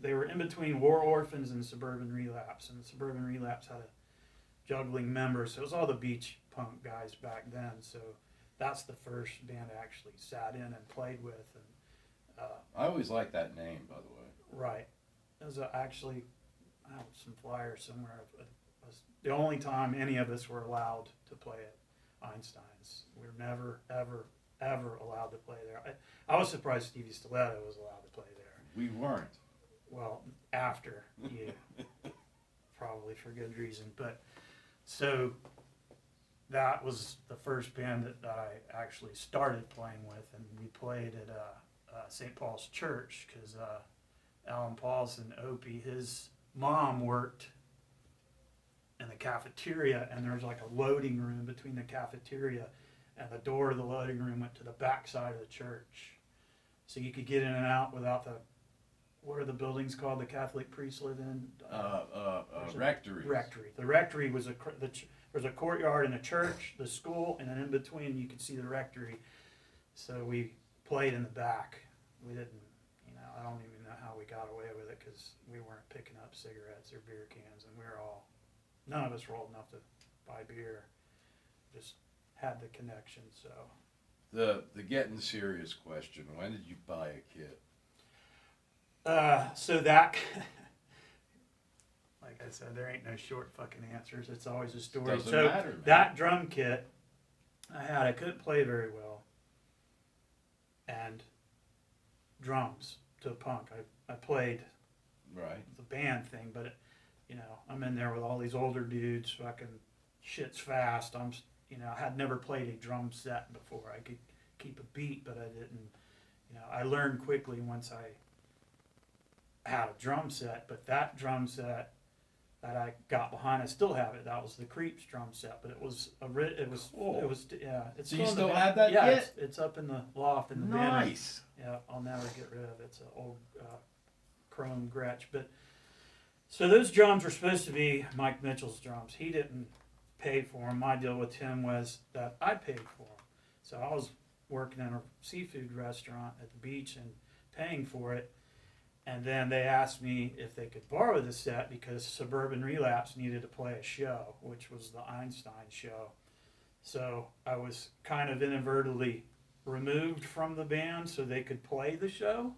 they were in between War Orphans and Suburban Relapse, and Suburban Relapse had a juggling member, so it was all the beach punk guys back then. So that's the first band I actually sat in and played with. And I always liked that name, by the way. right, it was actually, I have some flyers somewhere. It was the only time any of us were allowed to play at Einstein's. We were never, ever, ever allowed to play there. I was surprised Stevie Stiletto was allowed to play there. We weren't. Well, after you, probably for good reason. But so that was the first band that I actually started playing with, and we played at St. Paul's Church because Alan Paulson, Opie, his mom worked in the cafeteria, and there was like a loading room between the cafeteria and the door of the loading room went to the back side of the church. So you could get in and out without the, what are the buildings called the Catholic priests live in? Rectory. Rectory. The rectory was there's a courtyard and a church, the school, and then in between you could see the rectory. So we played in the back. We didn't, I don't even know how we got away with it because we weren't picking up cigarettes or beer cans, and none of us were old enough to buy beer. Just had the connection, so. The getting serious question, when did you buy a kit? So that, like I said, there ain't no short fucking answers. It's always a story. Doesn't so matter, man. that drum kit I couldn't play very well, and drums to punk. I played Right. the band thing, but I'm in there with all these older dudes, fucking shit's fast. I had never played a drum set before. I could keep a beat, but I didn't. I learned quickly once I had a drum set, but that drum set that I got behind, I still have it. That was the Creeps drum set, but it was Cool. It's So you still in still the have that Yeah, kit? it's up in the loft in the bin. Nice. Yeah, I'll never get rid of it. It's an old chrome Gretsch. But so those drums were supposed to be Mike Mitchell's drums. He didn't pay for them. My deal with him was that I paid for them. So I was working in a seafood restaurant at the beach and paying for it. And then they asked me if they could borrow the set because Suburban Relapse needed to play a show, which was the Einstines show. So I was kind of inadvertently removed from the band so they could play the show.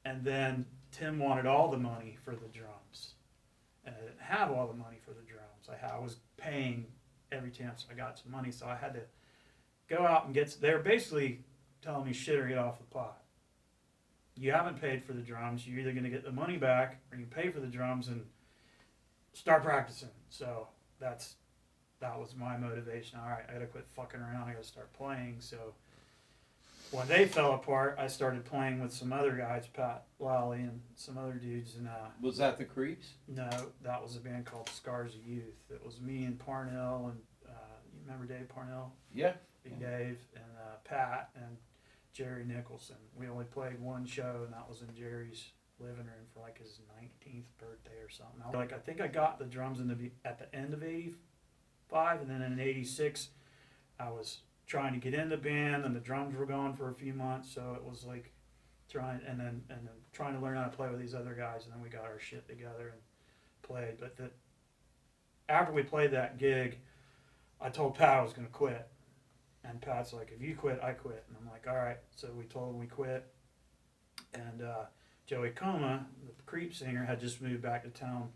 And then Tim wanted all the money for the drums. And I didn't have all the money for the drums. I was paying every chance I got some money, so I had to go out and get. They were basically telling me shit or get off the pot. You haven't paid for the drums. You're either going to get the money back or you pay for the drums and start practicing. So that was my motivation. All right, I got to quit fucking around. I got to start playing. So when they fell apart, I started playing with some other guys, Pat Lally and some other dudes. And Was that the Creeps? no, that was a band called Scars of Youth. It was me and Parnell and you remember Dave Parnell? Yeah. Big Dave and Pat and Jerry Nicholson. We only played one show, and that was in Jerry's living room for like his 19th birthday or something. I think I got the drums at the end of '85, and then in '86, I was trying to get in the band, and the drums were gone for a few months, so it was like trying to learn how to play with these other guys, and then we got our shit together and played. But after we played that gig, I told Pat I was going to quit. And Pat's like, if you quit, I quit. And I'm like, all right. So we told him we quit. And Joey Coma, the Creep singer, had just moved back to town.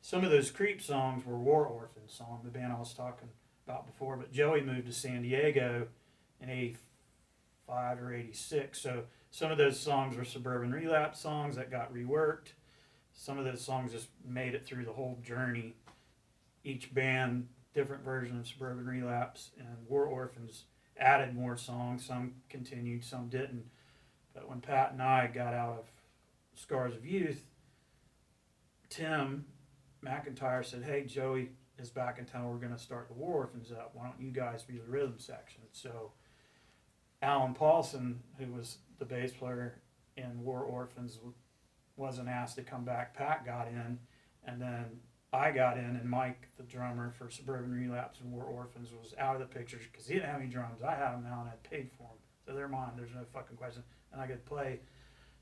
Some of those Creep songs were War Orphans songs, the band I was talking about before. But Joey moved to San Diego in '85 or '86. So some of those songs were Suburban Relapse songs that got reworked. Some of those songs just made it through the whole journey. Each band, different version of Suburban Relapse, and War Orphans added more songs. Some continued, some didn't. But when Pat and I got out of Scars of Youth, Tim McIntyre said, hey, Joey is back in town. We're going to start the War Orphans up. Why don't you guys be the rhythm section? So Alan Paulson, who was the bass player in War Orphans, wasn't asked to come back. Pat got in, and then I got in, and Mike, the drummer for Suburban Relapse and War Orphans, was out of the picture because he didn't have any drums. I had them now, and I paid for them. So they're mine. There's no fucking question. And I could play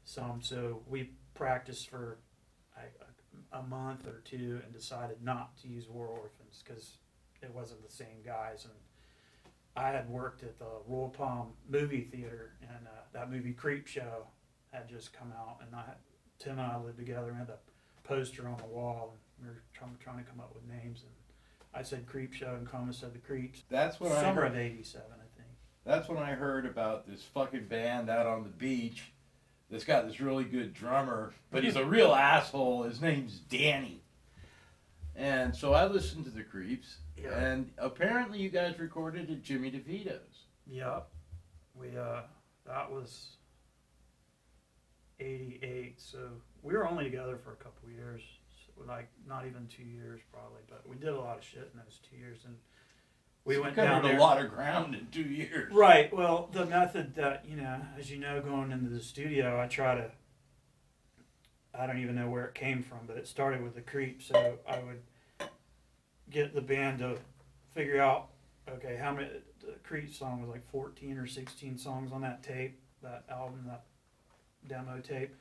some. So we practiced for a month or two and decided not to use War Orphans because it wasn't the same guys. And I had worked at the Royal Palm movie theater, and that movie Creep Show had just come out. And Tim and I lived together and had the poster on the wall. And we were trying to come up with names, and I said Creep Show, and Coma said the Creeps. That's when Summer of '87, I think. That's when I heard about this fucking band out on the beach that's got this really good drummer, but he's a real asshole. His name's Danny. And so I listened to the Creeps, Yeah. and apparently you guys recorded at Jimmy DeVito's. Yep. We that was '88, so we were only together for a couple of years. Like not even 2 years probably, but we did a lot of shit in those 2 years, and we went down covered there. a lot of ground in 2 years. Right. Well, the method that as you know, going into the studio, I don't even know where it came from, but it started with the Creep. So I would get the band to figure out, okay, how many. The Creep song was like 14 or 16 songs on that tape, that album, that demo tape.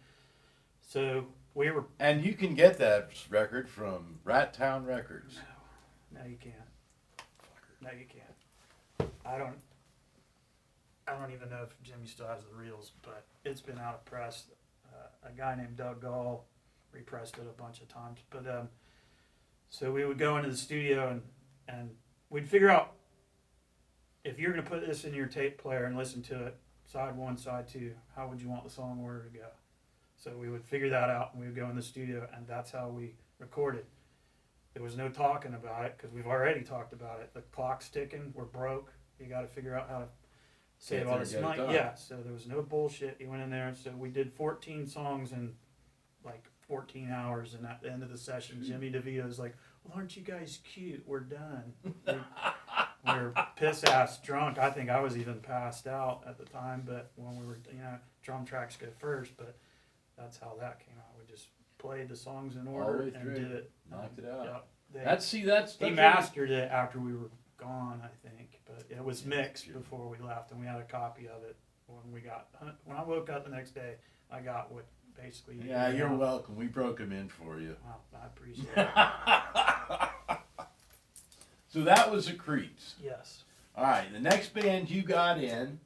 So we were. And you can get that record from Rat Town Records. No, you can't. No, you can't. I don't even know if Jimmy still has the reels, but it's been out of press. A guy named Doug Gall repressed it a bunch of times. But so we would go into the studio and we'd figure out if you're going to put this in your tape player and listen to it, side one, side two, how would you want the song order to go? So we would figure that out, and we would go in the studio, and that's how we recorded. there was no talking about it because we've already talked about it. The clock's ticking. We're broke. You got to figure out how to save Get all there, this get it money. done. Yeah, so there was no bullshit. He went in there, so we did 14 songs in like 14 hours. And at the end of the session, Jimmy DeVito's like, "Well, aren't you guys cute? We're done." We're piss ass drunk. I think I was even passed out at the time, but when we were, drum tracks go first. But that's how that came out. We just played the songs in order All the way and through. did it. Knocked it out. Yep. They They mastered it after we were gone, I think, but it was Yeah, mixed sure. before we left, and we had a copy of it when I woke up the next day. I got what basically. Yeah, you're welcome. We broke them in for you. Wow, I appreciate it. So that was the Creeps. Yes, All right, the next band you got in,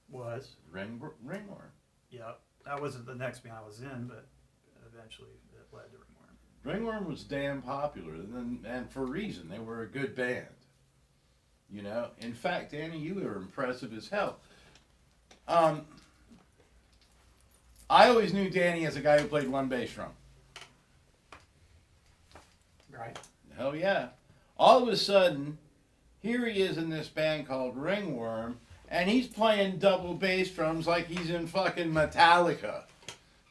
was. Ringworm. Yep, that wasn't the next band I was in, but eventually it led to Ringworm. Ringworm was damn popular, and for a reason. They were a good band. In fact, Danny, you were impressive as hell. I always knew Danny as a guy who played one bass drum. Right. Hell yeah. All of a sudden, here he is in this band called Ringworm, and he's playing double bass drums like he's in fucking Metallica.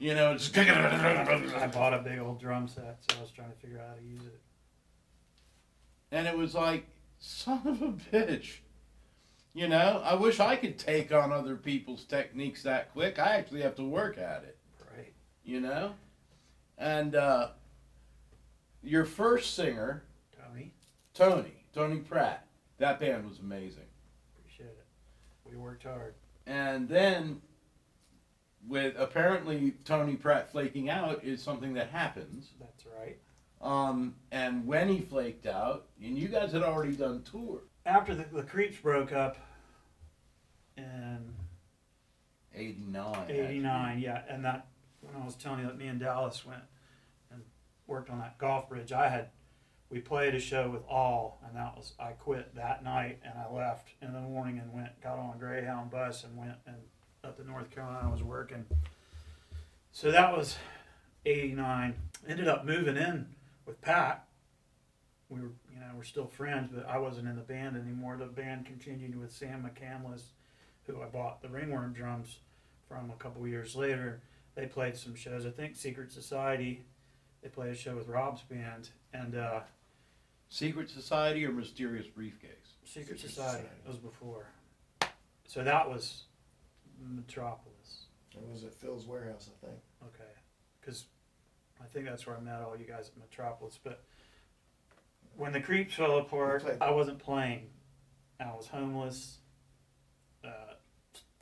Just I bought a big old drum set, so I was trying to figure out how to use it. and it was like, son of a bitch. I wish I could take on other people's techniques that quick. I actually have to work at it, Right. And your first singer, Tommy, Tony Pratt, that band was amazing. appreciate it. We worked hard. And then, with apparently Tony Pratt flaking out is something that happens. That's right. And when he flaked out, and you guys had already done tour. After the Creeps broke up in 89. 89, yeah, and that when I was telling you that me and Dallas went and worked on that golf bridge, we played a show with All, and I quit that night, and I left in the morning and got on a Greyhound bus and went and up to North Carolina. I was working, so that was 89. Ended up moving in with Pat. We're still friends, but I wasn't in the band anymore. The band continued with Sam McCandless, who I bought the Ringworm drums from a couple years later. They played some shows. I think Secret Society. They played a show with Rob's band, and Secret Society or Mysterious Briefcase? Secret Society. It was before. So that was Metropolis. It was at Phil's warehouse, I think. Okay, because I think that's where I met all you guys at Metropolis. But when the Creeps fell apart, I wasn't playing. I was homeless,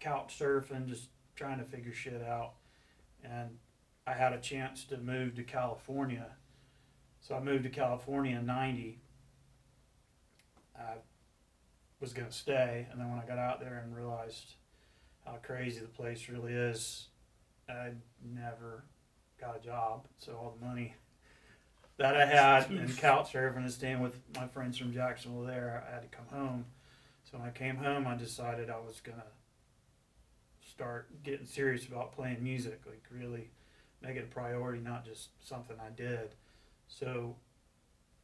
couch surfing, just trying to figure shit out. And I had a chance to move to California. So I moved to California in 90. I was going to stay, and then when I got out there and realized how crazy the place really is, I never got a job. So all the money that I had in couch surfing and staying with my friends from Jacksonville there, I had to come home. So when I came home, I decided I was going to start getting serious about playing music, like really make it a priority, not just something I did. So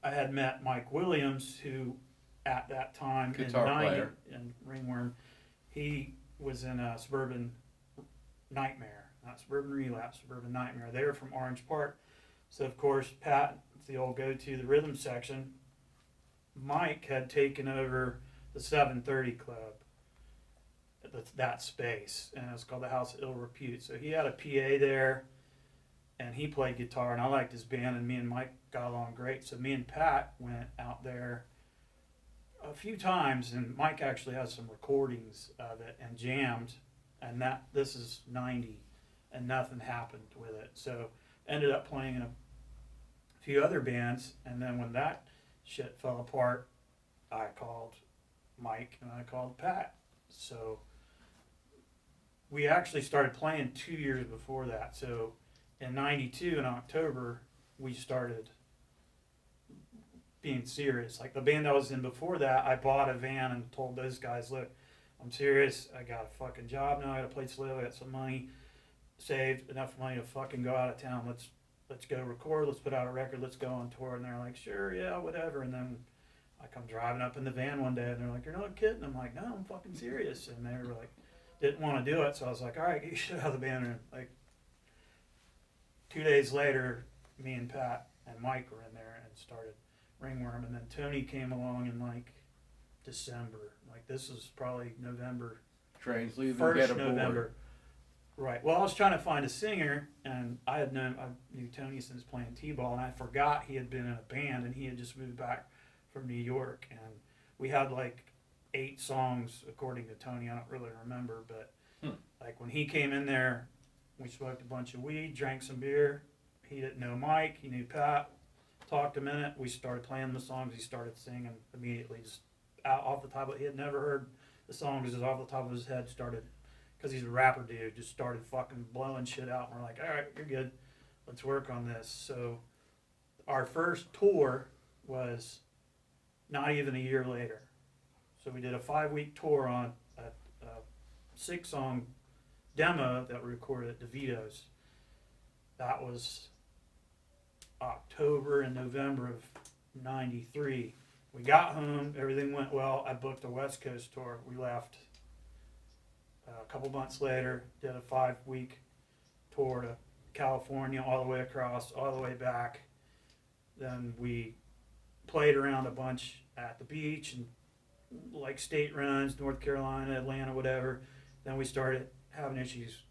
I had met Mike Williams, who at that time Guitar in 90 player. in Ringworm, he was in a Suburban Nightmare, not Suburban Relapse, Suburban Nightmare. They were from Orange Park. So of course Pat, the old go-to, the rhythm section. Mike had taken over the 730 Club, that space, and it was called the House of Ill Repute. So he had a PA there, and he played guitar, and I liked his band, and me and Mike got along great. So me and Pat went out there a few times, and Mike actually has some recordings of it and jammed, and this is 90, and nothing happened with it. So ended up playing in a few other bands, and then when that shit fell apart, I called Mike and I called Pat. So we actually started playing 2 years before that. So in 92 in October, we started being serious. Like the band I was in before that, I bought a van and told those guys, look, I'm serious. I got a fucking job now. I got a place to live. I got some money saved, enough money to fucking go out of town. let's go record, let's put out a record, let's go on tour. And they're like, sure, yeah, whatever. And then I come driving up in the van one day and they're like, you're not kidding? I'm like, no, I'm fucking serious. And they were like, didn't want to do it. So I was like, all right, get your shit out of the band. And like 2 days later, me and Pat and Mike were in there and started Ringworm. And then Tony came along in like December. Like this is probably November. Trains leave and First get aboard. November. Right. Well, I was trying to find a singer, and I knew Tony since playing t-ball, and I forgot he had been in a band, and he had just moved back from New York, and we had like 8 songs according to Tony. I don't really remember, but like when he came in there, we smoked a bunch of weed, drank some beer. He didn't know Mike. He knew Pat. Talked a minute. We started playing the songs. He started singing immediately, just out off the top of. He had never heard the songs, just off the top of his head started. Because he's a rapper dude, just started fucking blowing shit out. And we're like, all right, you're good. Let's work on this. So our first tour was not even a year later. So we did a 5-week tour on a 6-song demo that we recorded at DeVito's. That was October and November of '93. We got home, everything went well. I booked a West Coast tour. We left a couple months later, did a 5-week tour to California, all the way across, all the way back. Then we played around a bunch at the beach and like state runs, North Carolina, Atlanta, whatever. Then we started having issues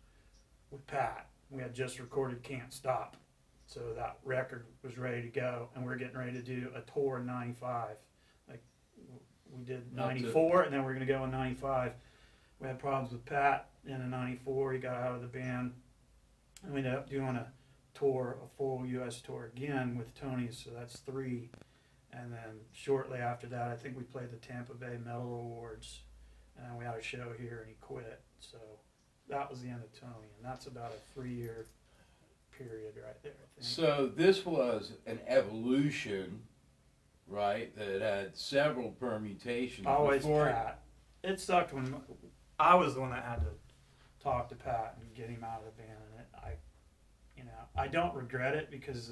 with Pat. We had just recorded Can't Stop. So that record was ready to go, and we were getting ready to do a tour in '95. Like we did '94, and then we're going to go in '95. We had problems with Pat in '94. He got out of the band, and we ended up doing a tour, a full U.S. tour again with Tony. So that's 3. And then shortly after that, I think we played the Tampa Bay Metal Awards, and we had a show here, and he quit. So that was the end of Tony, and that's about a 3-year period right there, I think. So this was an evolution, right, that had several permutations. Always Pat. It sucked when I was the one that had to talk to Pat and get him out of the band, and I don't regret it because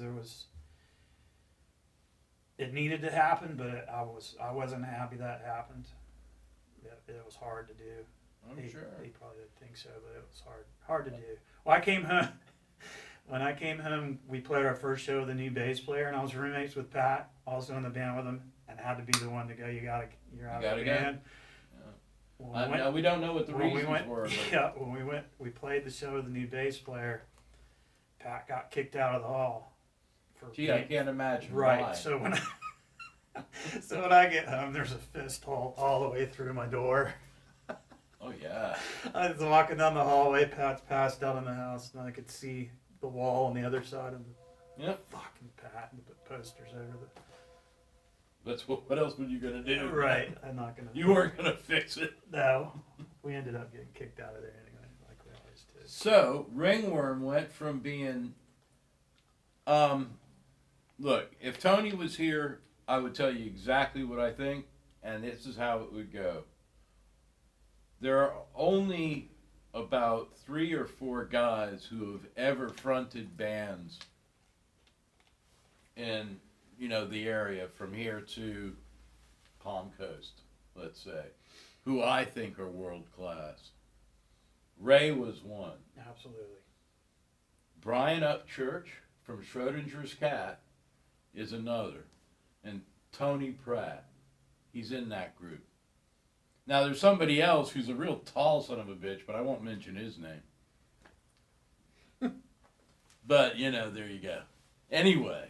it needed to happen, but I wasn't happy that happened. It was hard to do. I'm sure. He probably didn't think so, but it was hard to do. Well, I came home. When I came home, we played our first show with a new bass player, and I was roommates with Pat, also in the band with him, and had to be the one to go. You're out of the band. Now we don't know what the reasons were. But... Yeah, when we played the show with the new bass player. Pat got kicked out of the hall. I can't imagine. Right. Why. So when I get home, there's a fist hole all the way through my door. Oh yeah. I was walking down the hallway. Pat's passed out in the house, and I could see the wall on the other side of the fucking Pat and put posters over the. That's what else were you gonna do? Right. I'm not gonna. You weren't gonna fix it. No. We ended up getting kicked out of there anyway, like we always do. So Ringworm went from being. Look, if Tony was here, I would tell you exactly what I think, and this is how it would go. There are only about 3 or 4 guys who have ever fronted bands in, the area from here to Palm Coast, let's say, who I think are world class. Ray was one. Absolutely. Brian Upchurch from Schrodinger's Cat is another. And Tony Pratt, he's in that group. Now there's somebody else who's a real tall son of a bitch, but I won't mention his name. But, there you go. Anyway,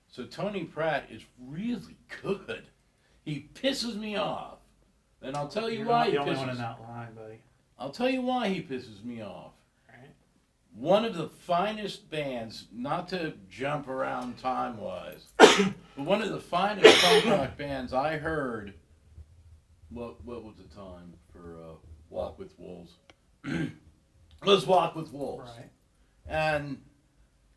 so Tony Pratt is really good. He pisses me off. And I'll tell you why he You're the only pisses one in that line, buddy. I'll tell you why he pisses me off. Right. One of the finest bands, not to jump around time-wise, but one of the finest punk rock bands I heard, what was the time for Walk with Wolves? Let's Walk with Wolves. Right. And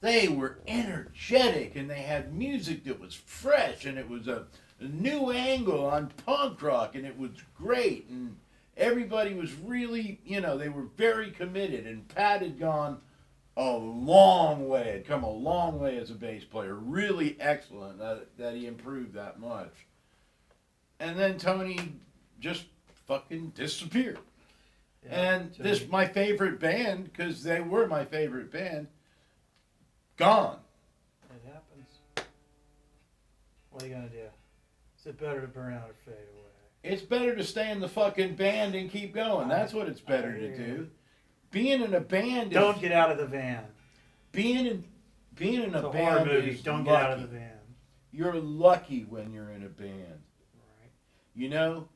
they were energetic, and they had music that was fresh, and it was a new angle on punk rock, and it was great, and everybody was really, they were very committed, and Pat had gone a long way. Had come a long way as a bass player. Really excellent that he improved that much. And then Tony just fucking disappeared. Yeah, And Tony. this, my favorite band, because they were my favorite band, gone. It happens. What are you gonna do? Is it better to burn out or fade away? It's better to stay in the fucking band and keep going. That's what it's better to do. Being in a band is... Don't get out of the van. Being in It's a a horror band movie. is Don't lucky. get out of the van. You're lucky when you're in a band. Right. You know?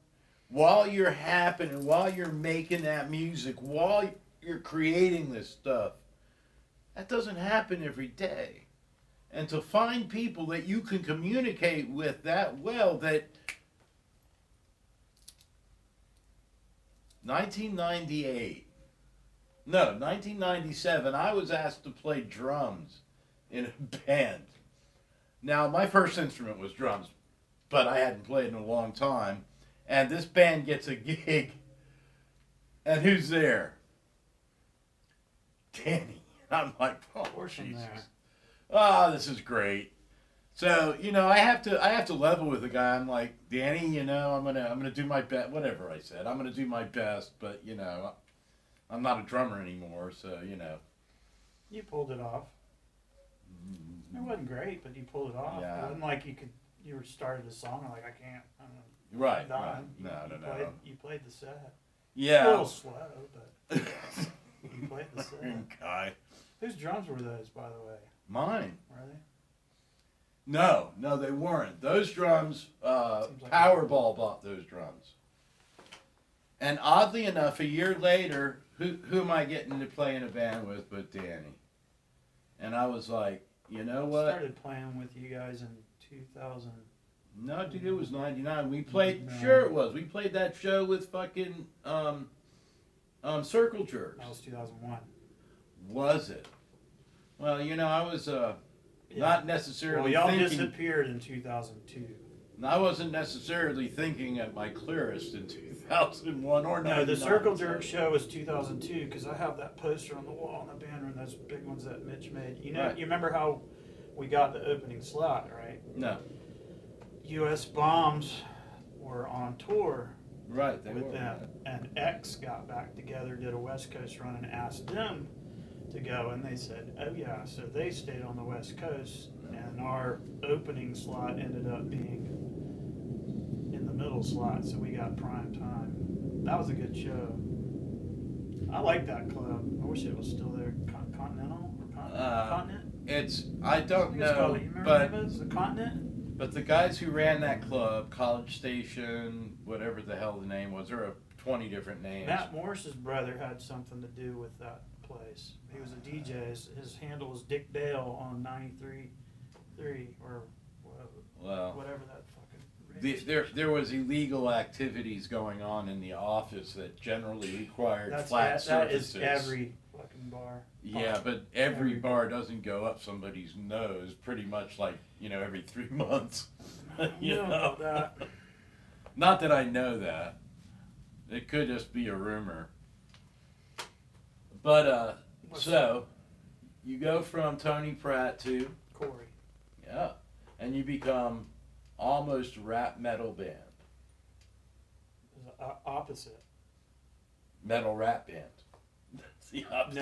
While you're happening, while you're making that music, while you're creating this stuff, that doesn't happen every day. And to find people that you can communicate with that well, that 1997, I was asked to play drums in a band. Now, my first instrument was drums, but I hadn't played in a long time. And this band gets a gig, and who's there? Danny. I'm like, oh, Jesus. Oh, this is great. So, you know, I have to level with the guy. I'm like, Danny, you know, I'm gonna do my best. Whatever I said, I'm gonna do my best. But you know, I'm not a drummer anymore. So you know, You pulled it off. It wasn't great, but you pulled it off. Yeah. It wasn't like you were started a song and like I can't. I don't know. right? I'm done. Right. You, No, you no, played, no. You played the set. Yeah. A little slow, but you played the set. Guy. Whose drums were those, by the way? Mine. Were they? No, they weren't. Those drums, Seems like Powerball bought those drums. And oddly enough, a year later, who am I getting to play in a band with but Danny? And I was like, you know what? Started playing with you guys in 2000. No, dude, it was 99. We played, No. sure it was. We played that show with fucking Circle Jerks. That was 2001. Was it? Well, you know, I was not necessarily Well, y'all thinking... disappeared in 2002. I wasn't necessarily thinking at my clearest in 2001 or 99. No, the Circle Jerk show was 2002 because I have that poster on the wall in the band room. Those big ones that Mitch made. You know, Right. You remember how we got the opening slot, right? No. U.S. Bombs were on tour Right, they with were. them, and X got back together, did a West Coast run, and asked them to go, and they said, "Oh yeah." So they stayed on the West Coast, and our opening slot ended up being in the middle slot, so we got prime time. That was a good show. I like that club. I wish it was still there. Continental or Continent? It's, I don't think it's called know, it. You remember but, what it was? The Continent? but the guys who ran that club, College Station, whatever the hell the name was, there are 20 different names. Matt Morris's brother had something to do with that place. He was a DJ. His handle was Dick Dale on 93.3 or Well, whatever that fucking. there was illegal activities going on in the office that generally required That flat surfaces. is every fucking bar. Yeah, but every bar doesn't go up somebody's nose pretty much like, you know, every 3 months. You know about that. Not that I know that. It could just be a rumor. But, so, you go from Tony Pratt to, Corey. yeah, and you become almost rap metal band. Is the opposite. Metal rap band. That's the opposite.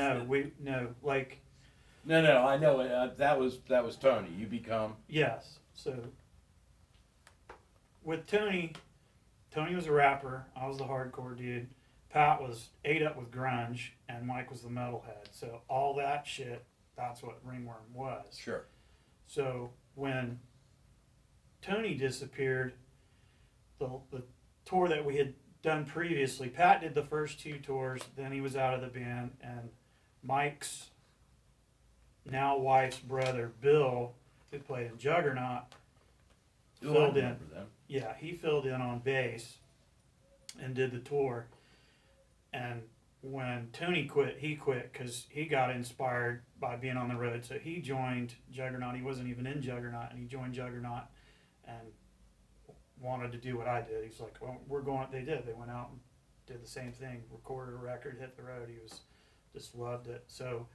No, I know it. That was Tony. You become, yes. So with Tony was a rapper. I was the hardcore dude. Pat ate up with grunge, and Mike was the metalhead. So all that shit, that's what Ringworm was. sure. So when Tony disappeared, the tour that we had done previously, Pat did the first 2 tours, then he was out of the band, and Mike's now wife's brother, Bill, who played in Juggernaut, Ooh, I filled in. remember them. Yeah, he filled in on bass and did the tour. And when Tony quit, he quit because he got inspired by being on the road. So he joined Juggernaut. He wasn't even in Juggernaut, and he joined Juggernaut and wanted to do what I did. He's like, well, we're going. They did. They went out and did the same thing, recorded a record, hit the road. He was just loved it. So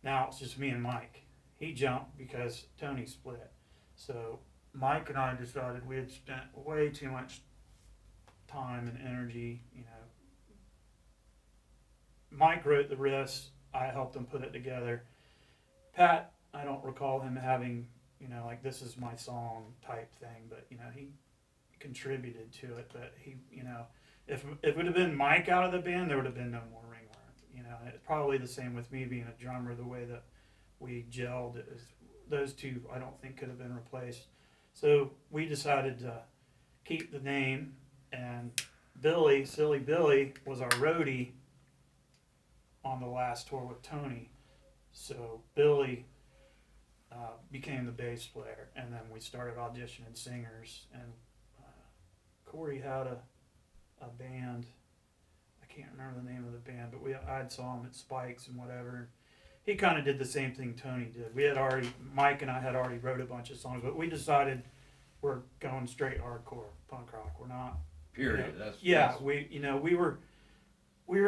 Now it's just me and Mike. He jumped because Tony split. So Mike and I decided we had spent way too much time and energy, you know. Mike wrote the riffs, I helped him put it together. Pat, I don't recall him having, you know, like this is my song type thing, but you know, he contributed to it. But he, you know, if it would have been Mike out of the band, there would have been no more Ringworm. You know, and it's probably the same with me being a drummer. The way that we gelled, it was, those two I don't think could have been replaced. So we decided to keep the name, and Billy, Silly Billy, was our roadie on the last tour with Tony. So Billy became the bass player, and then we started auditioning singers. And Corey had a band. I can't remember the name of the band, but I saw him at Spikes and whatever. He kind of did the same thing Tony did. Mike and I had already wrote a bunch of songs, but we decided we're going straight hardcore punk rock. We're not. Period. You know, we were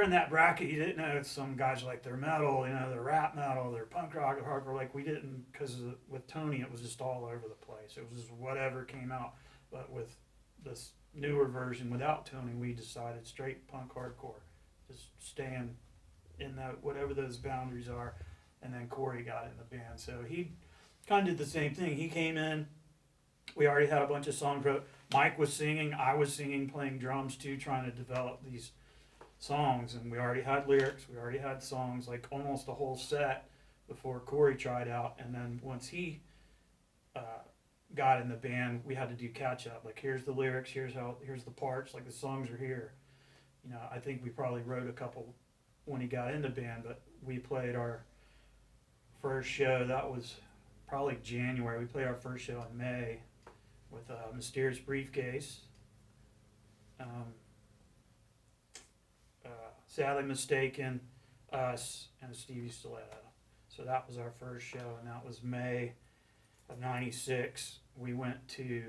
in that bracket. You didn't know some guys like their metal, you know, their rap metal, their punk rock, or hardcore. Like we didn't, because with Tony it was just all over the place. It was just whatever came out. But with this newer version without Tony, we decided straight punk hardcore, just staying in that whatever those boundaries are. And then Corey got in the band, so he kind of did the same thing. He came in. We already had a bunch of songs wrote. Mike was singing, I was singing, playing drums too, trying to develop these songs. And we already had lyrics, we already had songs, like almost a whole set before Corey tried out. And then once he got in the band, we had to do catch up. Like, here's the lyrics, here's the parts, like the songs are here. You know, I think we probably wrote a couple when he got in the band, but we played our first show, that was probably January. We played our first show in May with a Mysterious Briefcase, Sadly Mistaken, us, and Stevie Stiletto. So that was our first show, and that was May of '96. We went to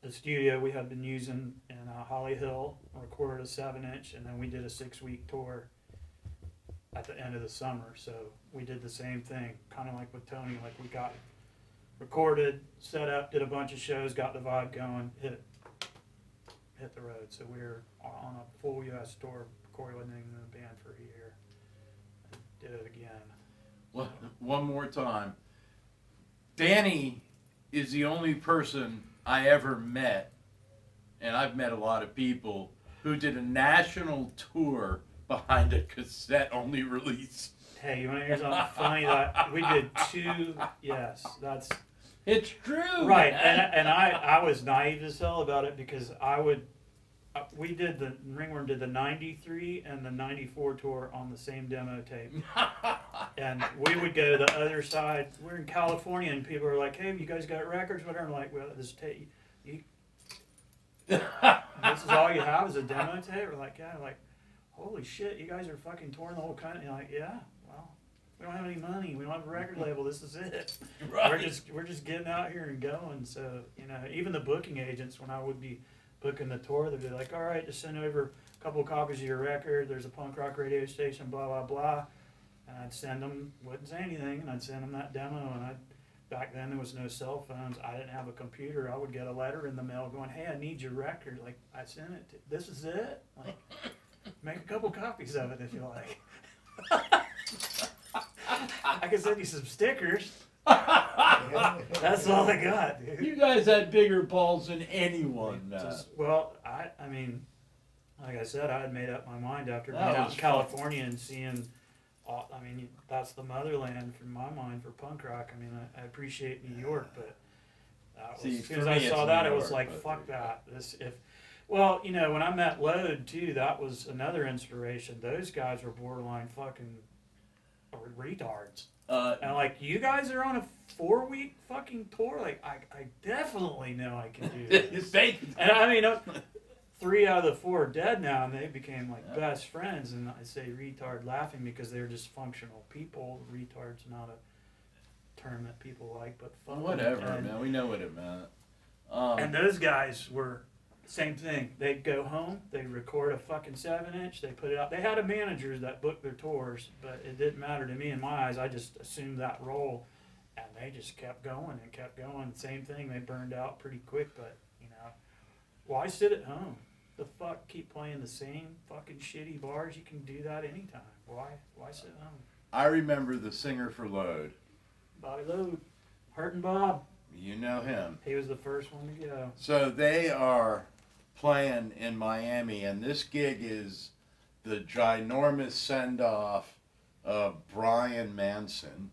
the studio we had been using in Holly Hill, recorded a 7-inch, and then we did a 6-week tour at the end of the summer. So we did the same thing, kind of like with Tony. Like, we got recorded, set up, did a bunch of shows, got the vibe going, hit the road. So we were on a full U.S. tour. Corey wasn't even in the band for a year. Did it again. One more time. Danny is the only person I ever met, and I've met a lot of people, who did a national tour behind a cassette-only release. Hey, you want to hear something funny? That we did 2. Yes, that's. It's true. Right, and I was naive as hell about it, because we did Ringworm did the '93 and the '94 tour on the same demo tape, and we would go to the other side. We're in California, and people are like, "Hey, you guys got records?" Whatever. I'm like, "Well, this tape, this is all you have is a demo tape." We're like, "Yeah." Like, holy shit, you guys are fucking touring the whole country. You're like, "Yeah, well, we don't have any money. We don't have a record label. This is it. Right. We're just getting out here and going." So, you know, even the booking agents, when I would be booking the tour, they'd be like, "All right, just send over a couple of copies of your record. There's a punk rock radio station, blah, blah, blah." And I'd send them, wouldn't say anything, and I'd send them that demo. And back then there was no cell phones. I didn't have a computer. I would get a letter in the mail going, "Hey, I need your record." Like, I sent it to, this is it? Like, make a couple copies of it if you like. I can send you some stickers. That's all I got, dude. You guys had bigger balls than anyone. I mean, like I said, I had made up my mind after being That out was in California and seeing. I mean, that's the motherland for my mind for punk rock. I mean, I appreciate New York, but See, as soon as for I me, saw it's that, New it was York, like, but fuck yeah. that. Well, you know, when I met Load too, that was another inspiration. Those guys were borderline fucking retards. And like, you guys are on a 4-week fucking tour. Like, I definitely know I can do this. And I mean, 3 out of the 4 are dead now, and they became like best friends. And I say retard laughing because they're just functional people. Retard's not a term that people like, but fuck. Whatever, man. We know what it meant. And those guys were Same thing. They'd go home, they'd record a fucking 7-inch, they put it out. They had a manager that booked their tours, but it didn't matter to me in my eyes. I just assumed that role, and they just kept going and kept going. Same thing, they burned out pretty quick, but, you know, why sit at home? The fuck keep playing the same fucking shitty bars? You can do that anytime. Why sit at home? I remember the singer for Load. Bobby Load, Hurtin' Bob. You know him. He was the first one to go. So they are playing in Miami, and this gig is the ginormous send-off of Marilyn Manson,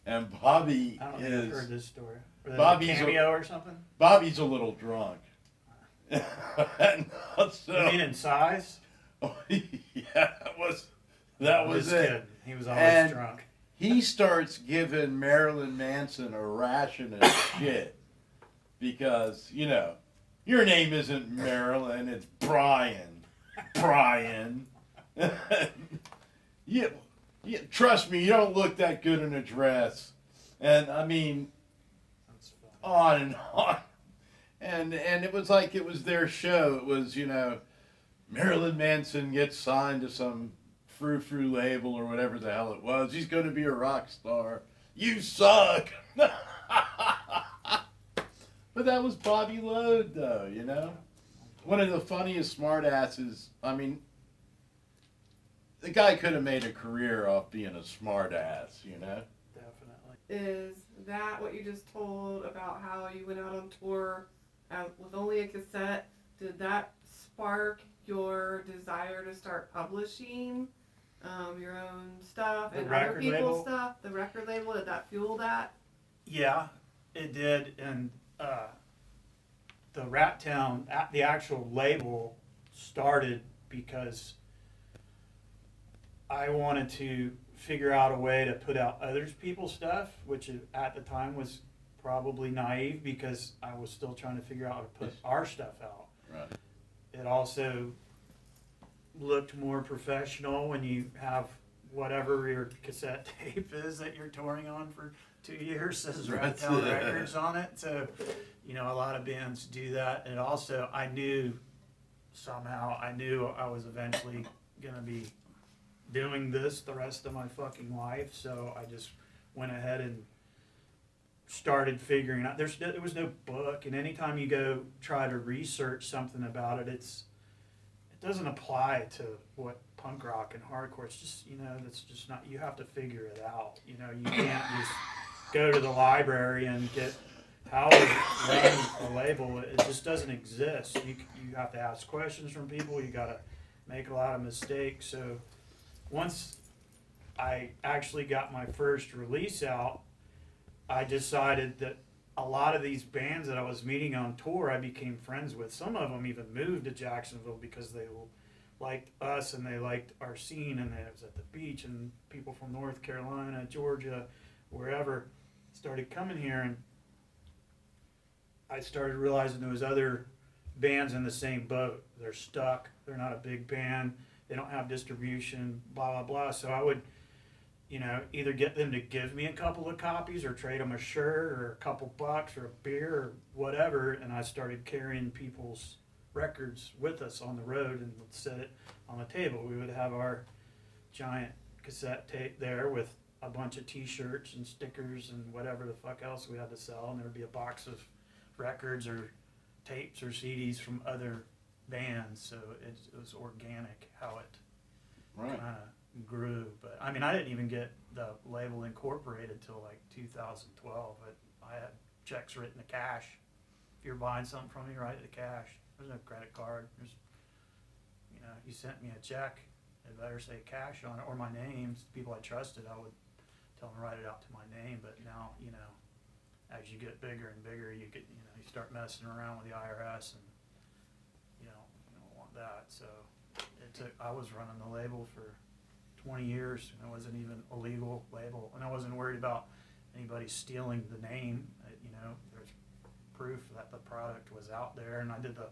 and Bobby I don't think I've is heard this story. Or Bobby's a cameo or something? Bobby's a little drunk. And so, You mean in size? oh, yeah, that was Just it. kidding. He was always And drunk. He starts giving Marilyn Manson a ration of shit because, you know, your name isn't Marilyn, it's Brian. Brian. Yeah, trust me, you don't look that good in a dress. And I mean, That's funny. on and on. And it was like it was their show. It was, you know, Marilyn Manson gets signed to some frou-frou label or whatever the hell it was. He's going to be a rock star. You suck. But that was Bobby Load, though, you know? One of the funniest smartasses. I mean, the guy could have made a career off being a smartass, you know? Definitely. Is that what you just told about how you went out on tour with only a cassette? Did that spark your desire to start publishing your own stuff The and other record people's label? stuff? The record label, did that fuel that? Yeah, it did. And the Rat Town, the actual label started because I wanted to figure out a way to put out other people's stuff, which at the time was probably naive because I was still trying to figure out how to put our stuff out. Right. It also looked more professional when you have whatever your cassette tape is that you're touring on for 2 years says Rat Town Records on it. So, you know, a lot of bands do that. And also, I knew I was eventually going to be doing this the rest of my fucking life. So I just went ahead and started figuring out. There was no book, and anytime you go try to research something about it, it doesn't apply to what punk rock and hardcore. It's just, you know, that's just not. You have to figure it out. You know, you can't just go to the library and get how to run a label. It just doesn't exist. You have to ask questions from people. You got to make a lot of mistakes. So once I actually got my first release out, I decided that a lot of these bands that I was meeting on tour, I became friends with. Some of them even moved to Jacksonville because they liked us and they liked our scene, and it was at the beach, and people from North Carolina, Georgia, wherever started coming here, and I started realizing there was other bands in the same boat. They're stuck. They're not a big band. They don't have distribution, blah, blah, blah. So I would, you know, either get them to give me a couple of copies or trade them a shirt or a couple bucks or a beer or whatever. And I started carrying people's records with us on the road and would set it on the table. We would have our giant cassette tape there with a bunch of t-shirts and stickers and whatever the fuck else we had to sell. And there would be a box of records or tapes or CDs from other bands. So it was organic how it Right. kind of grew. But I mean, I didn't even get the label incorporated till like 2012. But I had checks written to cash. If you're buying something from me, write it to cash. There's no credit card. There's, you know, you sent me a check, it better say cash on it or my name. People I trusted, I would tell them to write it out to my name. But now, you know, as you get bigger and bigger, you start messing around with the IRS, and you don't want that. So I was running the label for 20 years, and it wasn't even a legal label, and I wasn't worried about anybody stealing the name. You know, there's proof that the product was out there, and I did the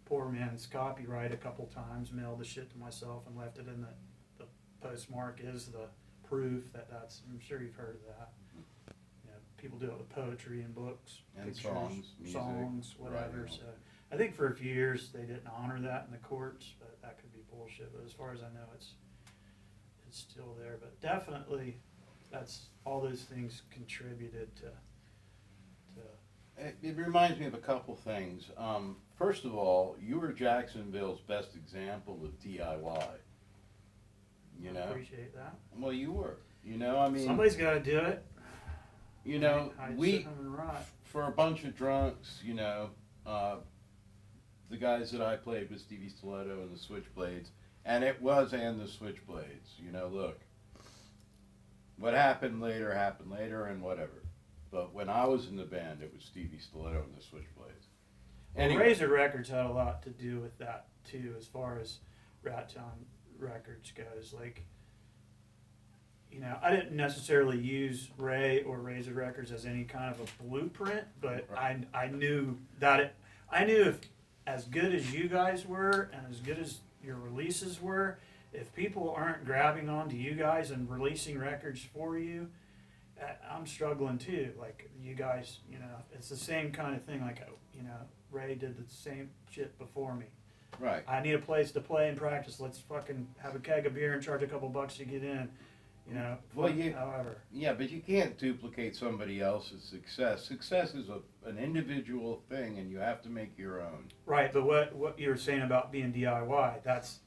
poor man's copyright a couple times, mailed the shit to myself and left it in the postmark is the proof that's, I'm sure you've heard of that. You know, people do it with poetry and books, And pictures, songs, music, songs, whatever. writing. So I think for a few years they didn't honor that in the courts, but that could be bullshit. But as far as I know, it's still there. But definitely, that's all those things contributed to. It reminds me of a couple things. First of all, you were Jacksonville's best example of DIY. You know? Appreciate that. Well, you were. You know, I mean, Somebody's got to do it. you know, Hide, we, sit home, and rot. for a bunch of drunks, you know, the guys that I played with, Stevie Stiletto and the Switchblades, and it was and the Switchblades. You know, look, what happened later, and whatever. But when I was in the band, it was Stevie Stiletto and the Switchblades. Well, Anyway, Razor Records had a lot to do with that too, as far as Rat Town Records goes. Like, you know, I didn't necessarily use Ray or Razor Records as any kind of a blueprint, but Right. I knew that I knew if as good as you guys were and as good as your releases were, if people aren't grabbing onto you guys and releasing records for you, I'm struggling too. Like, you guys, you know, it's the same kind of thing. Like, you know, Ray did the same shit before me. right. I need a place to play and practice. Let's fucking have a keg of beer and charge a couple bucks to get in. You know, Well, you- however. Yeah, but you can't duplicate somebody else's success. Success is an individual thing, and you have to make your own. Right, but what you were saying about being DIY, that's,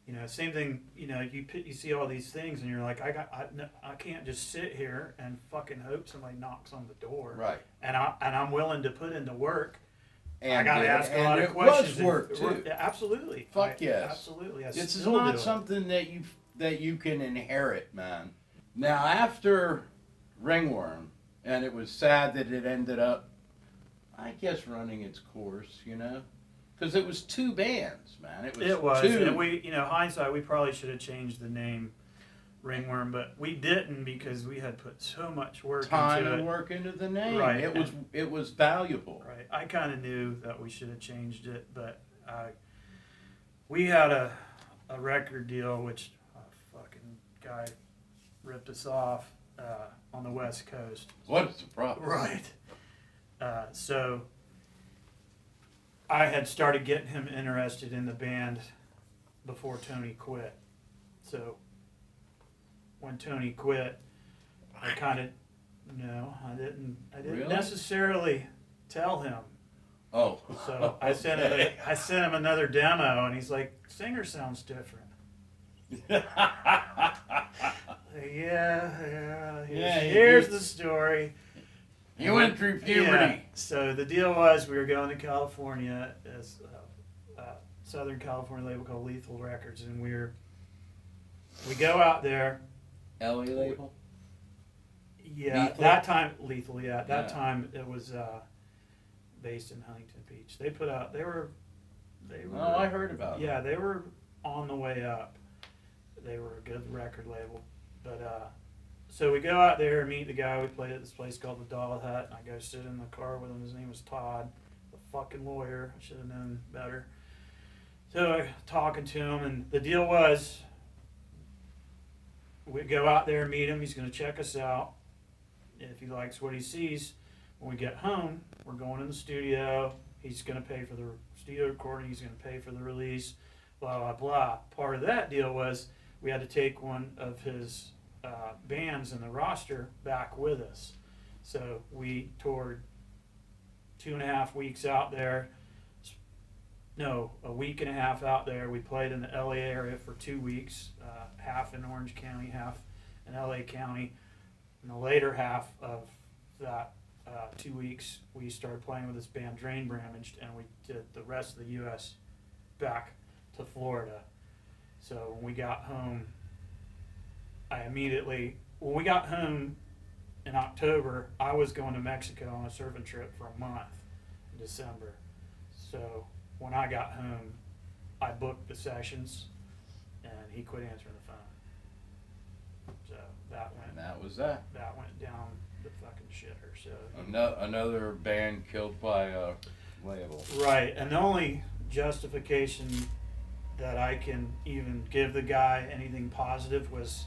you know, same thing. You know, you see all these things and you're like, I can't just sit here and fucking hope somebody knocks on the door. Right. And I'm willing to put in the work. And I gotta ask a lot of it questions. was work too. Yeah, absolutely. Fuck yes. Absolutely. This is still not do it. something that you can inherit, man. Now, after Ringworm, and it was sad that it ended up, I guess, running its course, you know? Because it was two bands, man. It was, two. and we, you know, hindsight, we probably should have changed the name Ringworm, but we didn't because we had put so much work Time into and it. work into the name. Right. It was valuable. Right. I kind of knew that we should have changed it, but we had a record deal, which a fucking guy ripped us off on the West Coast. What's the problem? Right. So I had started getting him interested in the band before Tony quit. So when Tony quit, I kind of, no, I didn't Really? necessarily tell him. Oh. So I sent him another demo, and he's like, "Singer sounds different." Yeah. Here's the story. You went through puberty. Yeah. So the deal was, we were going to California, as Southern California label called Lethal Records, and we go out there. LA label? Yeah, Lethal? that time Lethal. Yeah, at that Yeah. time it was based in Huntington Beach. They put out. They were. Oh, I heard about it. Yeah, they were on the way up. They were a good record label, but so we go out there and meet the guy. We played at this place called the Doll Hut. And I go sit in the car with him. His name was Todd, a fucking lawyer. I should have known better. So I talking to him, and the deal was, we go out there and meet him. He's going to check us out. If he likes what he sees, when we get home, we're going in the studio. He's going to pay for the studio recording. He's going to pay for the release. Blah blah blah. Part of that deal was we had to take one of his bands in the roster back with us. So we toured 2.5 weeks out there. No, a week and a half out there. We played in the LA area for 2 weeks, half in Orange County, half in LA County. In the later half of that 2 weeks, we started playing with this band Drain Bramaged, and we did the rest of the U.S. back to Florida. So when we got home, when we got home in October, I was going to Mexico on a surfing trip for a month in December. So when I got home, I booked the sessions, and he quit answering the phone. So And that was that. that went down the fucking shitter. So Another band killed by a label. right, and the only justification that I can even give the guy anything positive was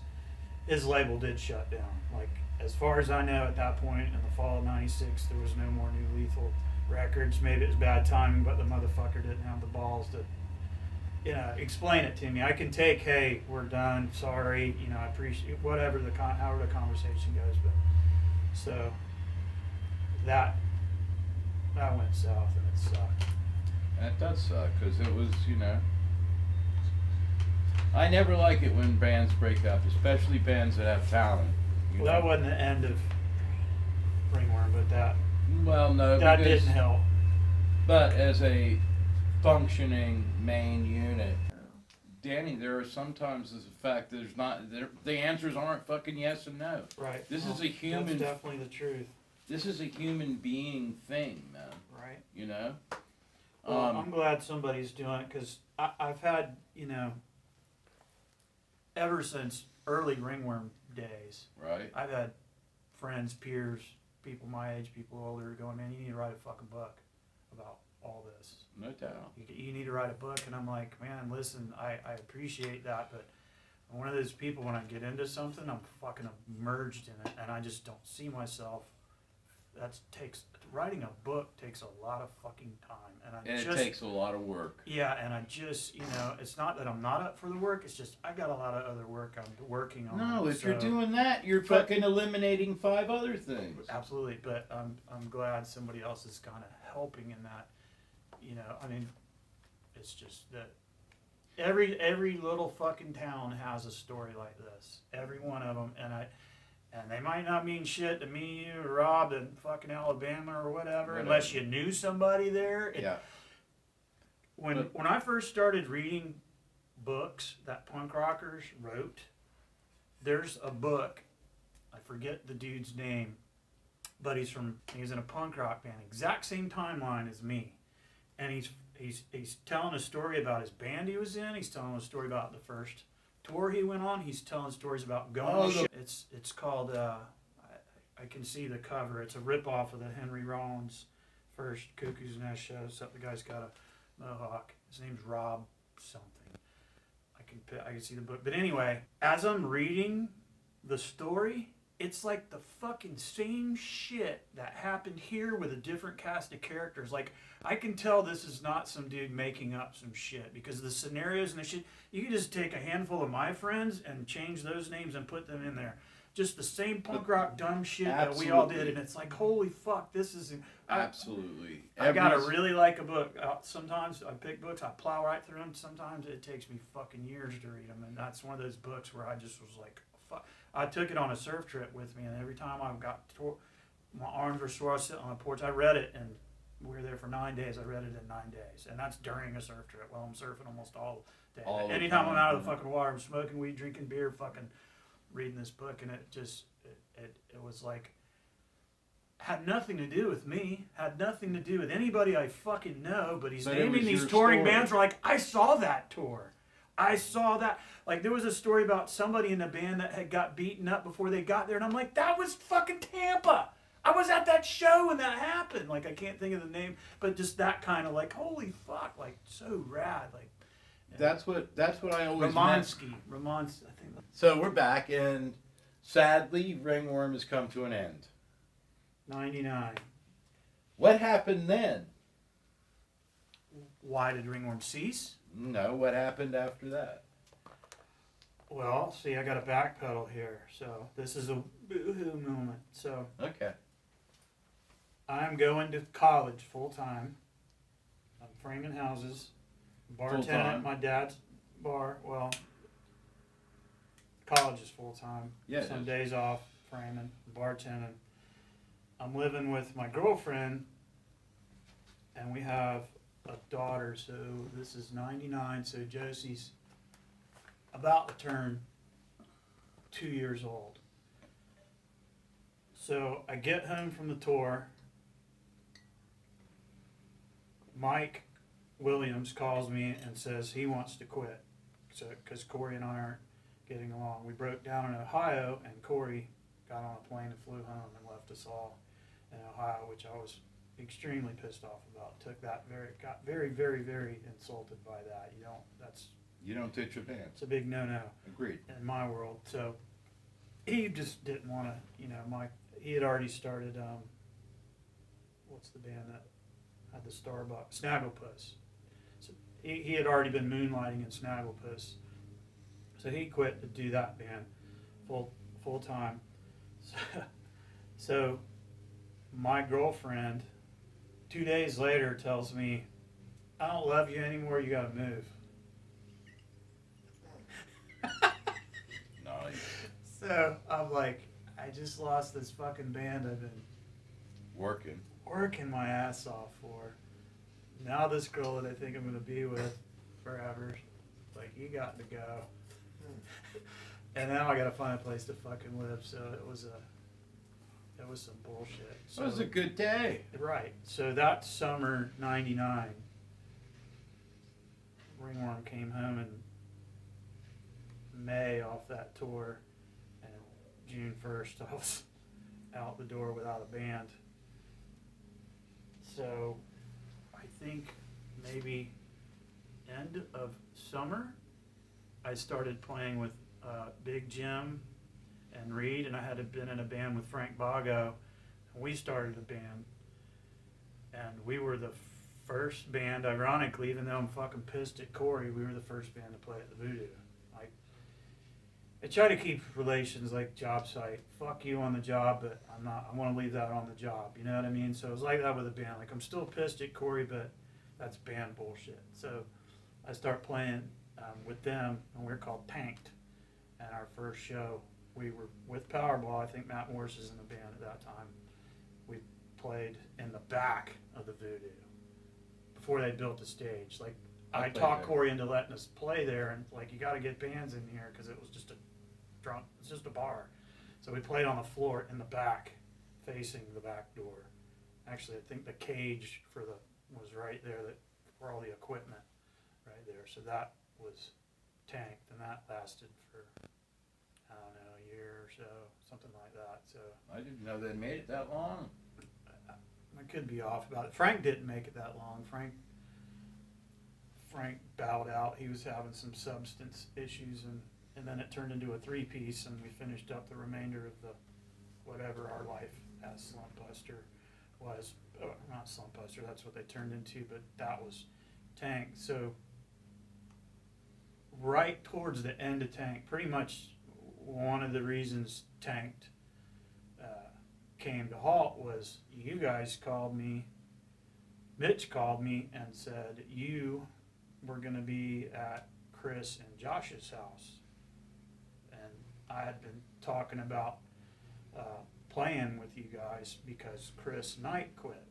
his label did shut down. Like, as far as I know, at that point in the fall of '96, there was no more New Lethal records. Maybe it was bad timing, but the motherfucker didn't have the balls to, explain it to me. I can take, hey, we're done, sorry, I appreciate whatever however the conversation goes, but so that went south and it sucked. That does suck, because it was, I never like it when bands break up, especially bands that have talent. Well, that wasn't the end of Ringworm, but that No, that because, didn't help. But as a functioning main unit, Danny, there are sometimes the fact that the answers aren't fucking yes and no. Right. This is a human. That's definitely the truth. This is a human being thing, man. Right. Well, I'm glad somebody's doing it, because I've had, ever since early Ringworm days, Right. I've had friends, peers, people my age, people older, going, man, you need to write a fucking book about all this. No doubt. You need to write a book. And I'm like, man, listen, I appreciate that, but I'm one of those people, when I get into something, I'm fucking immersed in it, and I just don't see myself. Writing a book takes a lot of fucking time, and it takes a lot of work. Yeah, and I just, it's not that I'm not up for the work, it's just I got a lot of other work I'm working on. No, if you're doing that, you're fucking eliminating 5 other things. Absolutely, but I'm glad somebody else is kind of helping in that. It's just that every little fucking town has a story like this. Every one of them, and they might not mean shit to me or Rob in fucking Alabama or whatever, unless you knew somebody there. Yeah. When I first started reading books that punk rockers wrote, there's a book, I forget the dude's name, but he's in a punk rock band, exact same timeline as me, and he's telling a story about his band he was in. He's telling a story about the first tour he went on. He's telling stories about going. It's called. I can see the cover. It's a ripoff of the Henry Rollins first Cuckoo's Nest show. Except the guy's got a mohawk. His name's Rob something. I can see the book. But anyway, as I'm reading the story, it's like the fucking same shit that happened here with a different cast of characters. Like, I can tell this is not some dude making up some shit, because the scenarios and the shit, you can just take a handful of my friends and change those names and put them in there. Just the same punk rock dumb shit that we all did, and it's like, holy fuck, this is... Absolutely. I gotta really like a book. Sometimes I pick books, I plow right through them. Sometimes it takes me fucking years to read them, and that's one of those books where I just was like, fuck. I took it on a surf trip with me, and every time I my arms were sore, I was sitting on the porch, I read it, and we were there for 9 days. I read it in 9 days, and that's during a surf trip. Well, I'm surfing almost all day. Anytime I'm out of the fucking water, I'm smoking weed, drinking beer, fucking reading this book, and it was like, had nothing to do with me, had nothing to do with anybody I fucking know, but he's naming these touring bands. Are like, I saw that tour. I saw that. Like, there was a story about somebody in the band that had got beaten up before they got there, and I'm like, that was fucking Tampa. I was at that show when that happened. Like, I can't think of the name, but just that kind of like, holy fuck, like, so rad. Like, that's what I always Ramonski, I think. So we're back, and sadly, Ringworm has come to an end. 99. What happened then? Why did Ringworm cease? No, what happened after that? Well, see, I got a backpedal here, so this is a boo-hoo moment. So, okay, I'm going to college full time. I'm framing houses, bartending at my dad's bar. Well, college is full time. Yeah, some days off, framing, bartending. I'm living with my girlfriend, and we have a daughter. So this is 99. So Josie's about to turn 2 years old. So I get home from the tour. Mike Williams calls me and says he wants to quit. So, because Corey and I aren't getting along. We broke down in Ohio, and Corey got on a plane and flew home and left us all in Ohio, which I was extremely pissed off about. Got very, very, very insulted by that. You don't ditch your pants. It's a big no-no. Agreed. In my world. So he just didn't want to, he had already started, what's the band that had the Starbucks? Snagglepuss. So he had already been moonlighting in Snagglepuss. So he quit to do that band full time. So my girlfriend, 2 days later, tells me, I don't love you anymore, you gotta move. Nice. So I'm like, I just lost this fucking band I've been Working. working my ass off for. Now this girl that I think I'm gonna be with forever, like, you got to go. And now I gotta find a place to fucking live. So it was some bullshit. So, It was a good day. right. So that summer '99, Ringworm came home in May off that tour, and June 1st I was out the door without a band. So I think maybe end of summer I started playing with Big Jim and Reed, and I had been in a band with Frank Bago, and we started a band, and we were the first band, ironically, even though I'm fucking pissed at Corey, we were the first band to play at the Voodoo. Like, I try to keep relations like job site. Fuck you on the job, but I'm not. I want to leave that on the job. You know what I mean? So it was like that with a band. Like, I'm still pissed at Corey, but that's band bullshit. So I start playing with them, and we're called Tanked. And our first show, we were with Powerball. I think Matt Morris is in the band at that time. We played in the back of the Voodoo before they built the stage. Like, I played talked there. Corey into letting us play there, and like, you got to get bands in here because it was just it's just a bar. So we played on the floor in the back, facing the back door. Actually, I think the cage was right there for all the equipment right there. So that was Tanked, and that lasted for, I don't know, a year or so, something like that. So I didn't know they made it that long. I could be off about it. Frank didn't make it that long. Frank bowed out. He was having some substance issues, and then it turned into a 3-piece, and we finished up the remainder of the whatever our life as Slumpbuster was. Not Slumpbuster, that's what they turned into, but that was Tank. So right towards the end of Tank, pretty much one of the reasons Tanked came to halt was you guys called me, Mitch called me and said you were going to be at Chris and Josh's house. And I had been talking about playing with you guys because Chris Knight quit.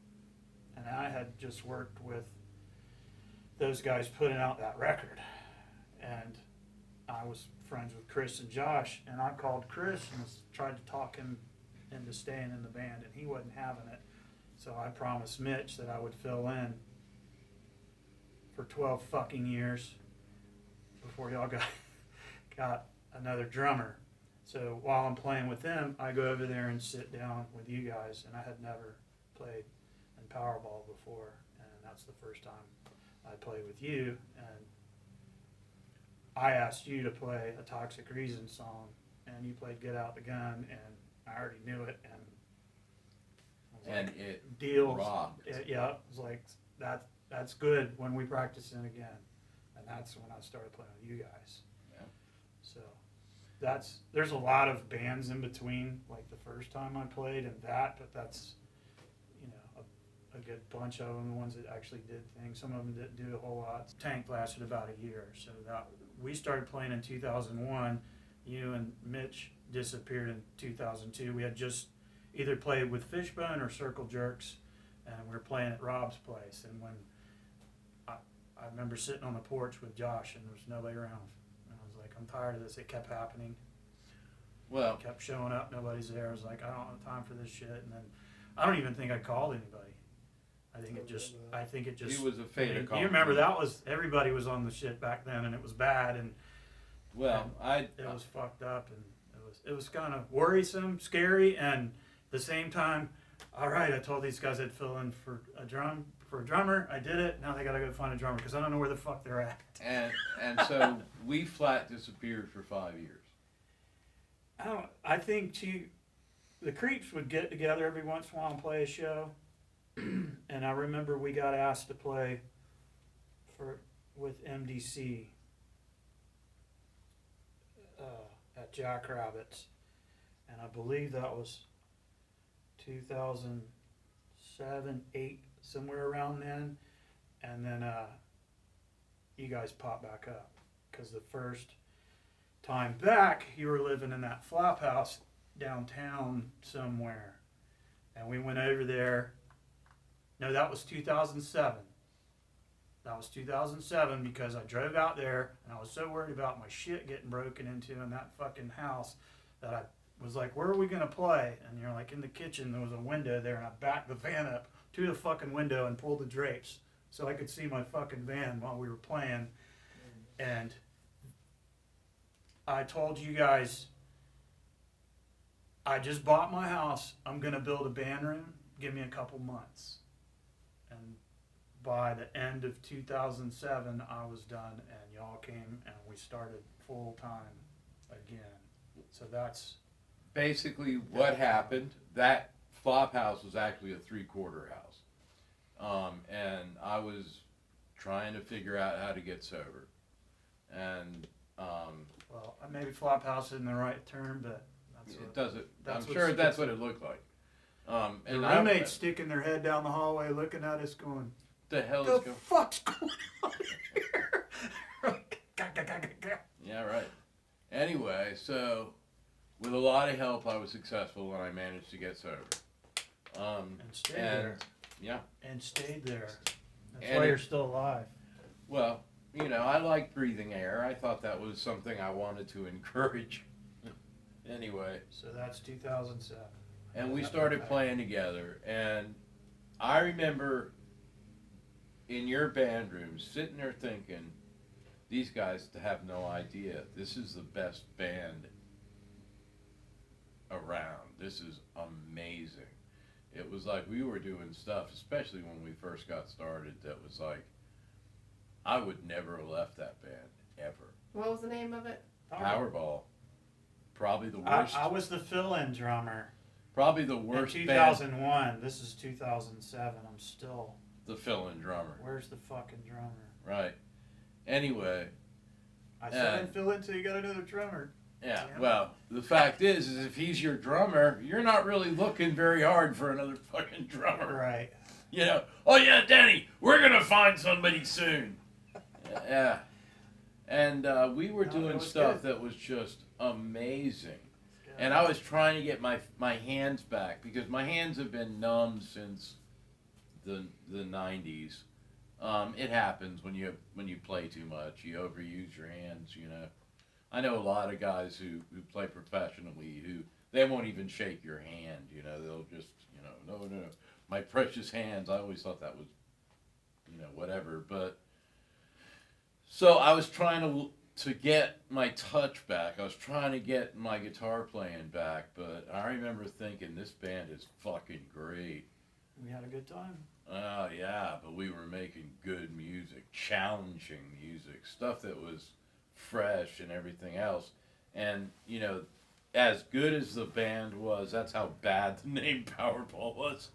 And I had just worked with those guys putting out that record. And I was friends with Chris and Josh, and I called Chris and tried to talk him into staying in the band, and he wasn't having it. So I promised Mitch that I would fill in for 12 fucking years before y'all got another drummer. So while I'm playing with them, I go over there and sit down with you guys, and I had never played in Powerball before, and that's the first time I played with you, and I asked you to play a Toxic Reason song, and you played Get Out the Gun, and I already knew it, and I was And like, it deals. rocked. Yeah, it was like, that's good when we practice it again, and that's when I started playing with you guys. Yeah. So there's a lot of bands in between, like the first time I played and that, but that's, a good bunch of them, the ones that actually did things. Some of them didn't do a whole lot. Tank lasted about a year, so that we started playing in 2001. You and Mitch disappeared in 2002. We had just either played with Fishbone or Circle Jerks, and we were playing at Rob's place. And when I remember sitting on the porch with Josh, and there was nobody around, and I was like, I'm tired of this. It kept happening. Well, Kept showing up, nobody's there. I was like, I don't have time for this shit. And then I don't even think I called anybody. I think it just. it was a fait accompli. You remember everybody was on the shit back then, and it was bad, and Well, it was fucked up, and it was kind of worrisome, scary, and at the same time, all right, I told these guys I'd fill in for a drummer. I did it. Now they gotta go find a drummer because I don't know where the fuck they're at. and so we flat disappeared for 5 years. I think the Creeps would get together every once in a while and play a show. And I remember we got asked to play with MDC at Jackrabbits, and I believe that was 2007, 8, somewhere around then. And then you guys popped back up because the first time back you were living in that flop house downtown somewhere, and we went over there. No, that was 2007. That was 2007 because I drove out there and I was so worried about my shit getting broken into in that fucking house that I was like, where are we going to play? And you're like, in the kitchen, there was a window there, and I backed the van up to the fucking window and pulled the drapes so I could see my fucking van while we were playing. And I told you guys, I just bought my house. I'm going to build a band room. Give me a couple months. And by the end of 2007, I was done, and y'all came, and we started full time again. So that's Basically, what happened, that flop house was actually a 3/4 house. And I was trying to figure out how to get sober. And well, maybe flop house isn't the right term, but that's what, it doesn't, that's I'm sure what's- that's what it looked like. the And roommates sticking their head down the hallway looking at us going, the hell the is going? fuck's going on here? Yeah, right. Anyway, so with a lot of help, I was successful and I managed to get sober. And stayed And there. yeah, And stayed there. That's And why it- you're still alive. well, you know, I like breathing air. I thought that was something I wanted to encourage. Anyway, So that's 2007. and we started playing together, and I remember in your band room sitting there thinking, these guys have no idea. This is the best band around. This is amazing. It was like we were doing stuff, especially when we first got started, that was like, I would never have left that band, ever. What was the name of it? Powerball. Probably the I worst. was the fill-in drummer. Probably the In worst band. 2001. This is 2007. I'm still. The fill-in drummer. Where's the fucking drummer? Right. Anyway, I said fill in till you got another drummer. yeah. Damn. Well, the fact is if he's your drummer, you're not really looking very hard for another fucking drummer. Right. You know. Oh yeah, Danny, we're gonna find somebody soon. Yeah. And we were No, doing it was stuff good. that was just amazing. And I was trying to get my hands back because my hands have been numb since the 90s. It happens when you play too much. You overuse your hands, you know. I know a lot of guys who play professionally who they won't even shake your hand, you know. They'll just, you know, no, my precious hands. I always thought that was, you know, whatever. But so I was trying to get my touch back. I was trying to get my guitar playing back, but I remember thinking this band is fucking great. We had a good time. Oh yeah, but we were making good music, challenging music, stuff that was fresh and everything else. And, you know, as good as the band was, that's how bad the name Powerball was.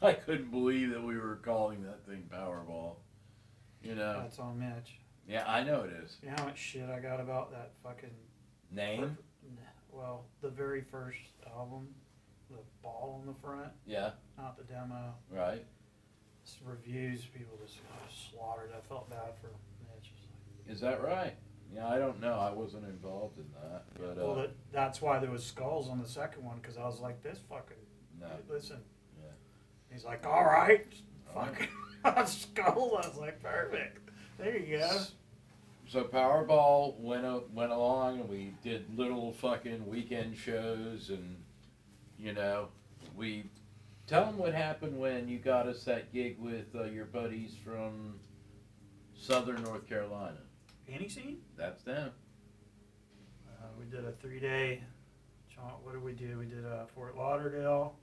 I couldn't believe that we were calling that thing Powerball. You know? That's on Mitch. Yeah, I know it is. You know how much shit I got about that fucking. Name? Well, the very first album, the ball on the front, Yeah, not the demo. right. Just reviews, people just slaughtered. I felt bad for Mitch. Is that right? Yeah, I don't know. I wasn't involved in that. But, Well, that's why there was skulls on the second one, because I was like, this fucking, no. listen. Yeah. He's like, all right, All right. fucking skulls. I was like, perfect. There you go. So Powerball went along, and we did little fucking weekend shows, and you know, we tell them what happened when you got us that gig with your buddies from Southern North Carolina. Any scene? That's them. We did a 3-day. What did we do? We did Fort Lauderdale,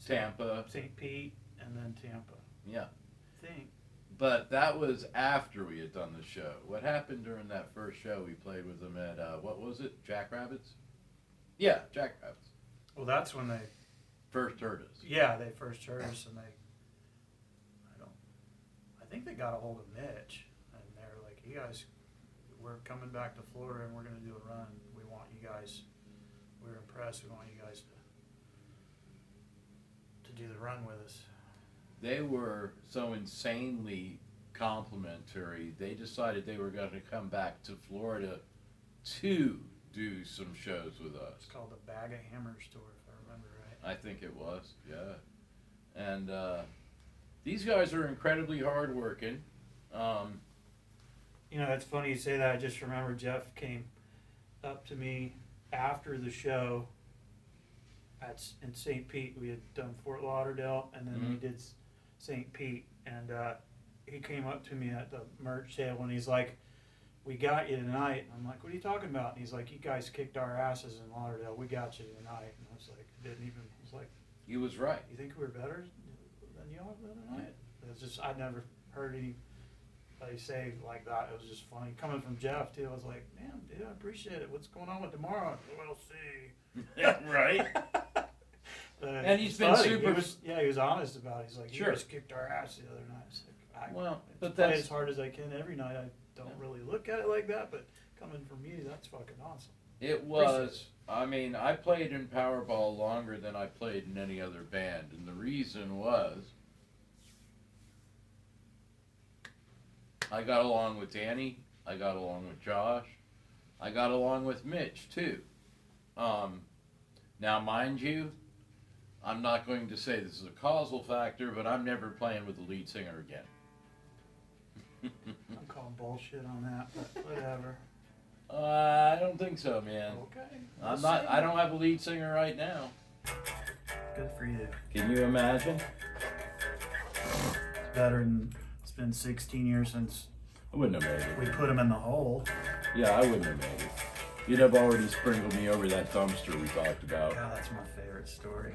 Tampa. St. Pete, and then Tampa. Yeah. I think. But that was after we had done the show. What happened during that first show? We played with them at what was it? Jackrabbits? Yeah, Jackrabbits. Well, that's when they, First heard us. yeah, they first heard us, and I think they got a hold of Mitch, and they're like, you guys, we're coming back to Florida, and we're gonna do a run. We want you guys, we're impressed, we want you guys to do the run with us. They were so insanely complimentary, they decided they were going to come back to Florida to do some shows with us. It's called the Bag of Hammers tour, if I remember right. I think it was, yeah. And these guys are incredibly hardworking. You know, it's funny you say that. I just remember Jeff came up to me after the show in St. Pete. We had done Fort Lauderdale, and then we did St. Pete. And he came up to me at the merch table, and he's like, we got you tonight. I'm like, what are you talking about? And he's like, you guys kicked our asses in Lauderdale. We got you tonight. And I was like, he's like, He was right. you think we were better than y'all the other night? It's just, I'd never heard anybody say like that. It was just funny. Coming from Jeff, too, I was like, damn, dude, I appreciate it. What's going on with tomorrow? We'll see. Right? And he's been funny. super. He was honest about it. He's like, you Sure. guys kicked our ass the other night. It's like, Well, but play that's as hard as I can every night. I don't really look at it like that, but coming from you, that's fucking awesome. it was. I mean, I played in Powerball longer than I played in any other band, and the reason was I got along with Danny, I got along with Josh, I got along with Mitch too. Now, mind you, I'm not going to say this is a causal factor, but I'm never playing with the lead singer again. I'm calling bullshit on that, but whatever. I don't think so, man. Okay. I'm not. I don't have a lead singer right now. Good for you. Can you imagine? It's better than, it's been 16 years since I wouldn't have made it. we put him in the hole. Yeah, I wouldn't have made it. You'd have already sprinkled me over that dumpster we talked about. God, that's my favorite story.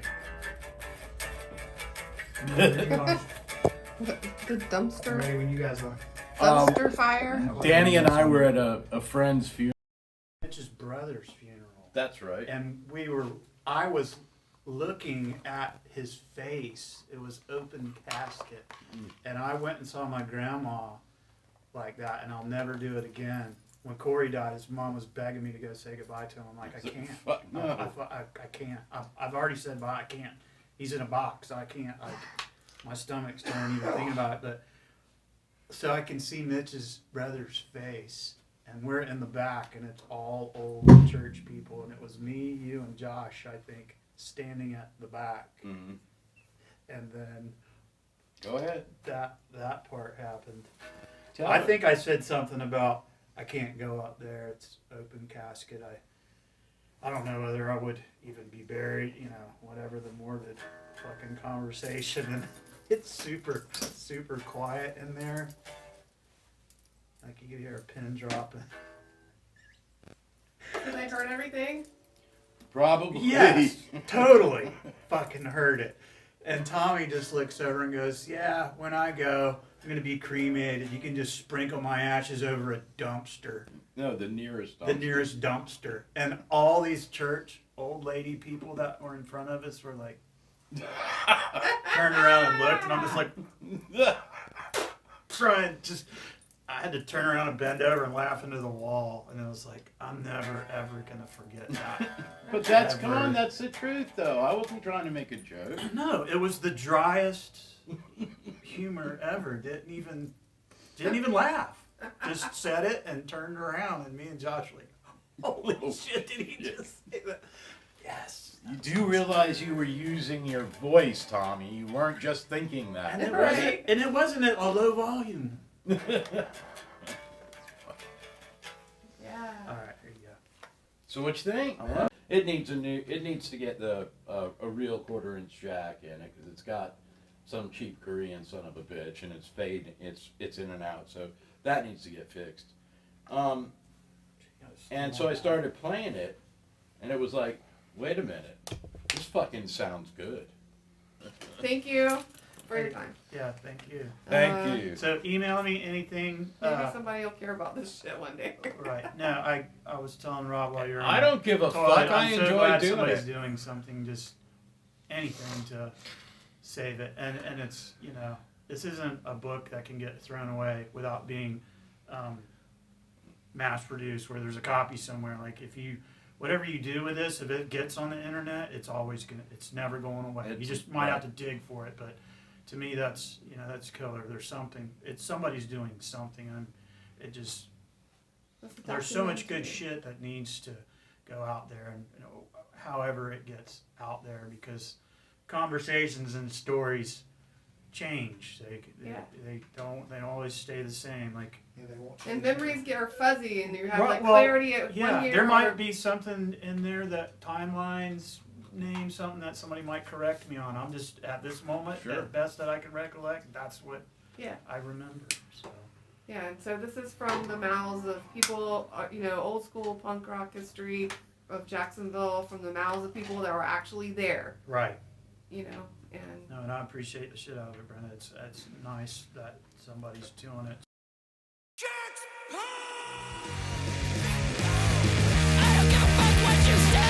The dumpster, Ready when you guys are. dumpster fire. Danny and I were at a friend's funeral. Mitch's brother's funeral. That's right. And I was looking at his face. It was open casket. And I went and saw my grandma like that, and I'll never do it again. When Corey died, his mom was begging me to go say goodbye to him. I'm like, I can't. Fuck no. I can't. I've already said bye. I can't. He's in a box. I can't. My stomach's turning even thinking about it. But so I can see Mitch's brother's face, and we're in the back, and it's all old church people, and it was me, you, and Josh, I think, standing at the back. Mm-hmm. And then Go ahead. that part happened. Tell I it. think I said something about I can't go up there. It's open casket. I don't know whether I would even be buried. You know, whatever the morbid fucking conversation, and it's super super quiet in there. Like you could hear a pin dropping. Did I heard everything? Probably. Yes, totally fucking heard it. And Tommy just looks over and goes, yeah, when I go, I'm going to be cremated. You can just sprinkle my ashes over a dumpster. No, the nearest dumpster. The nearest dumpster. And all these church old lady people that were in front of us were like, turned around and looked, and I'm just like, I had to turn around and bend over and laugh into the wall. And it was like, I'm never, ever going to forget that. But that's, Ever. come on, that's the truth, though. I wasn't trying to make a joke. No, it was the driest humor ever. Didn't even laugh. Just said it and turned around, and me and Josh were like, holy shit, did he just say that? Yes. You do realize you were using your voice, Tommy. You weren't just thinking that. And it Right. wasn't at a low volume. Yeah. All right, here you go. So what you think? It needs to get a real 1/4-inch jack in it, because it's got some cheap Korean son of a bitch, and it's fading. It's in and out, so that needs to get fixed. And so I started playing it, and it was like, wait a minute, this fucking sounds good. Thank you. for your time. Yeah, thank you. Thank you. So email me anything. Maybe somebody will care about this shit one day. Right. No, I was telling Rob while you're. I don't give a toilet, fuck. I I'm so enjoy glad doing somebody's it. doing something, just anything to save it. And it's, you know, this isn't a book that can get thrown away without being mass produced, where there's a copy somewhere. Like if you, whatever you do with this, if it gets on the internet, it's never going away. You just might have to dig for it, but to me, that's, you know, that's killer. There's something. Somebody's doing something, and it just. There's so much good shit that needs to go out there, and you know, however it gets out there, because conversations and stories change. They don't always stay the same. Like, Yeah, they won't And change memories get fuzzy, and you have Right, like well, clarity at yeah, 1 year. there or- might be something in there that timelines name something that somebody might correct me on. I'm just at this moment, Sure. the best that I can recollect, that's what Yeah. I remember. So Yeah, and so this is from the mouths of people, you know, old school punk rock history of Jacksonville, from the mouths of people that were actually there, right. you know, and No, and I appreciate the shit out of it, Brenda. It's nice that somebody's doing it. I don't give a fuck what you say.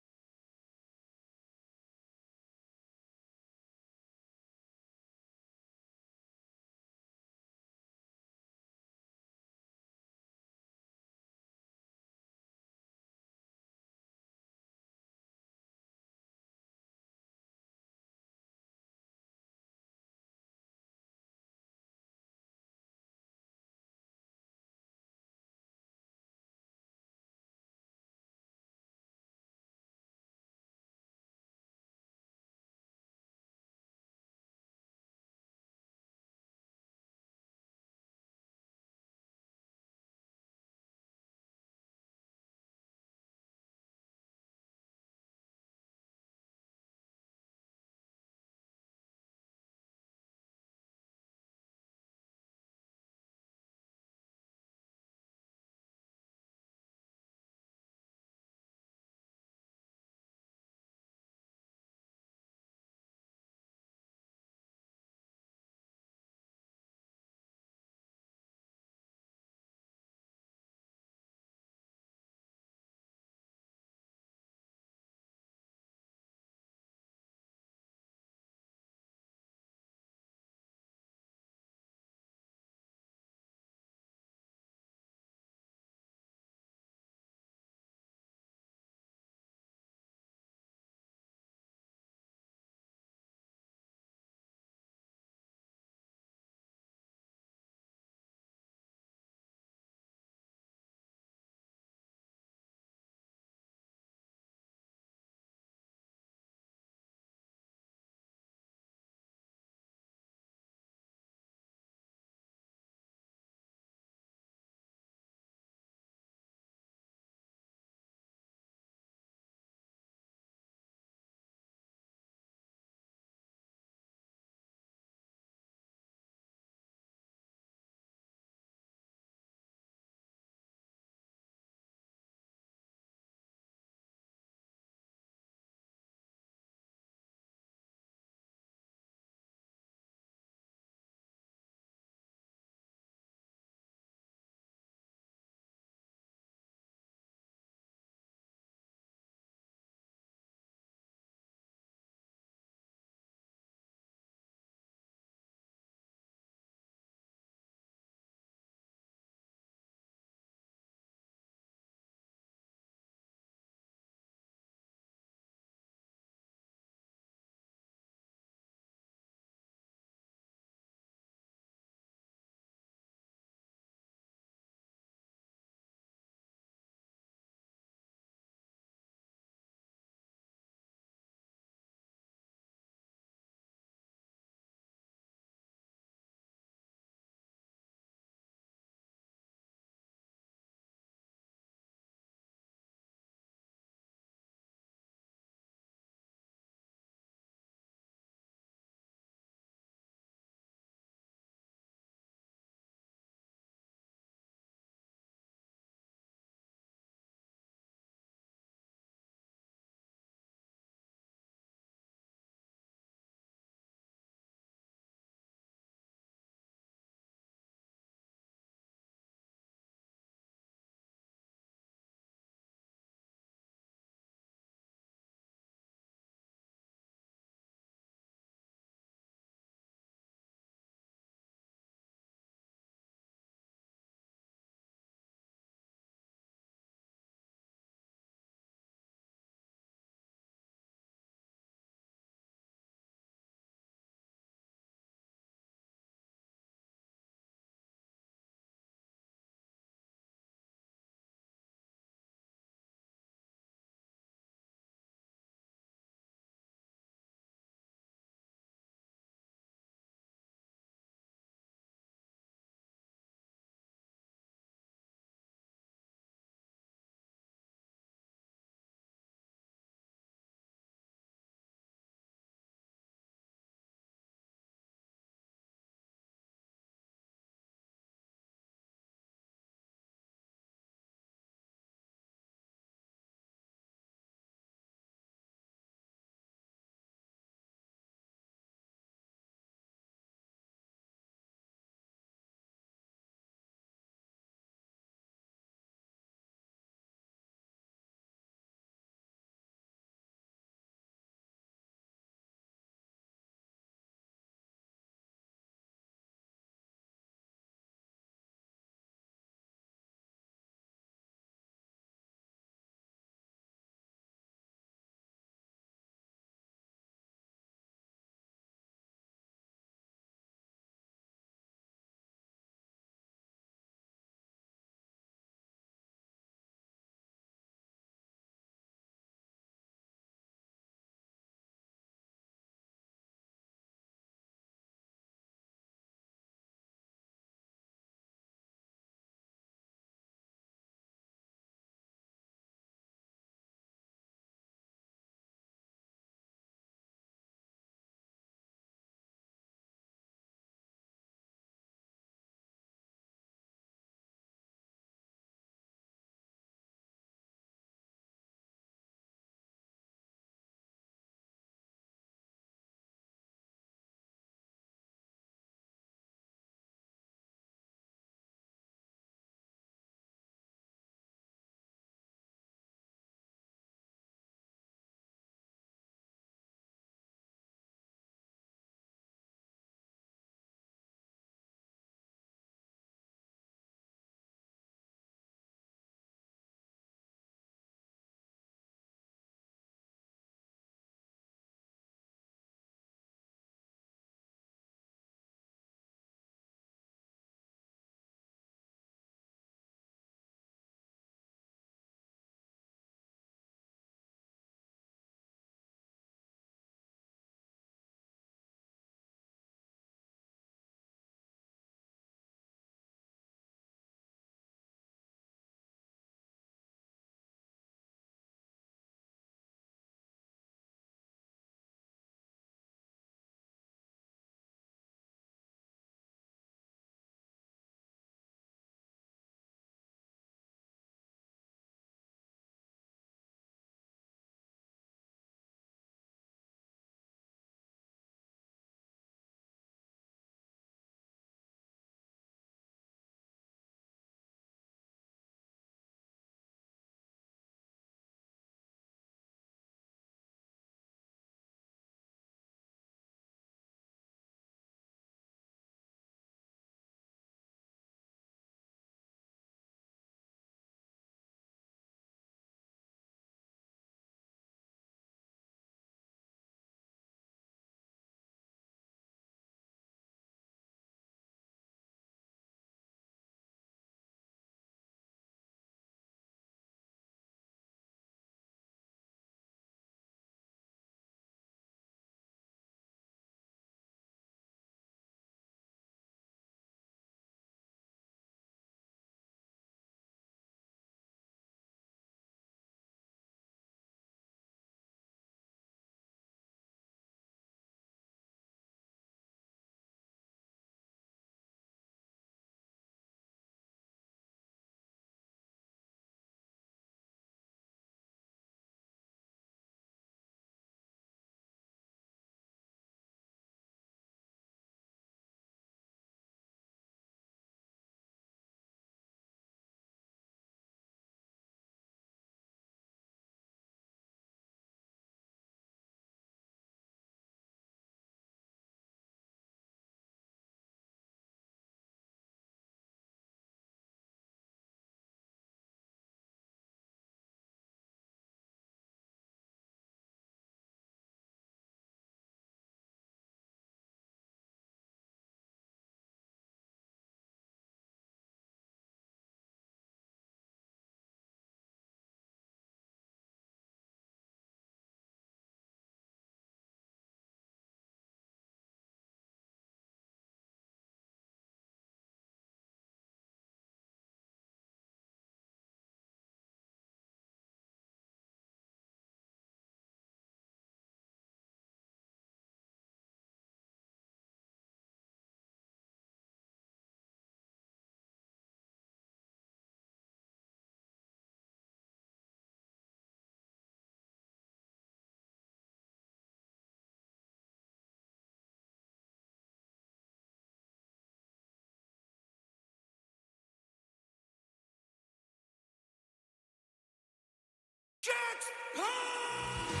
JaxPunx!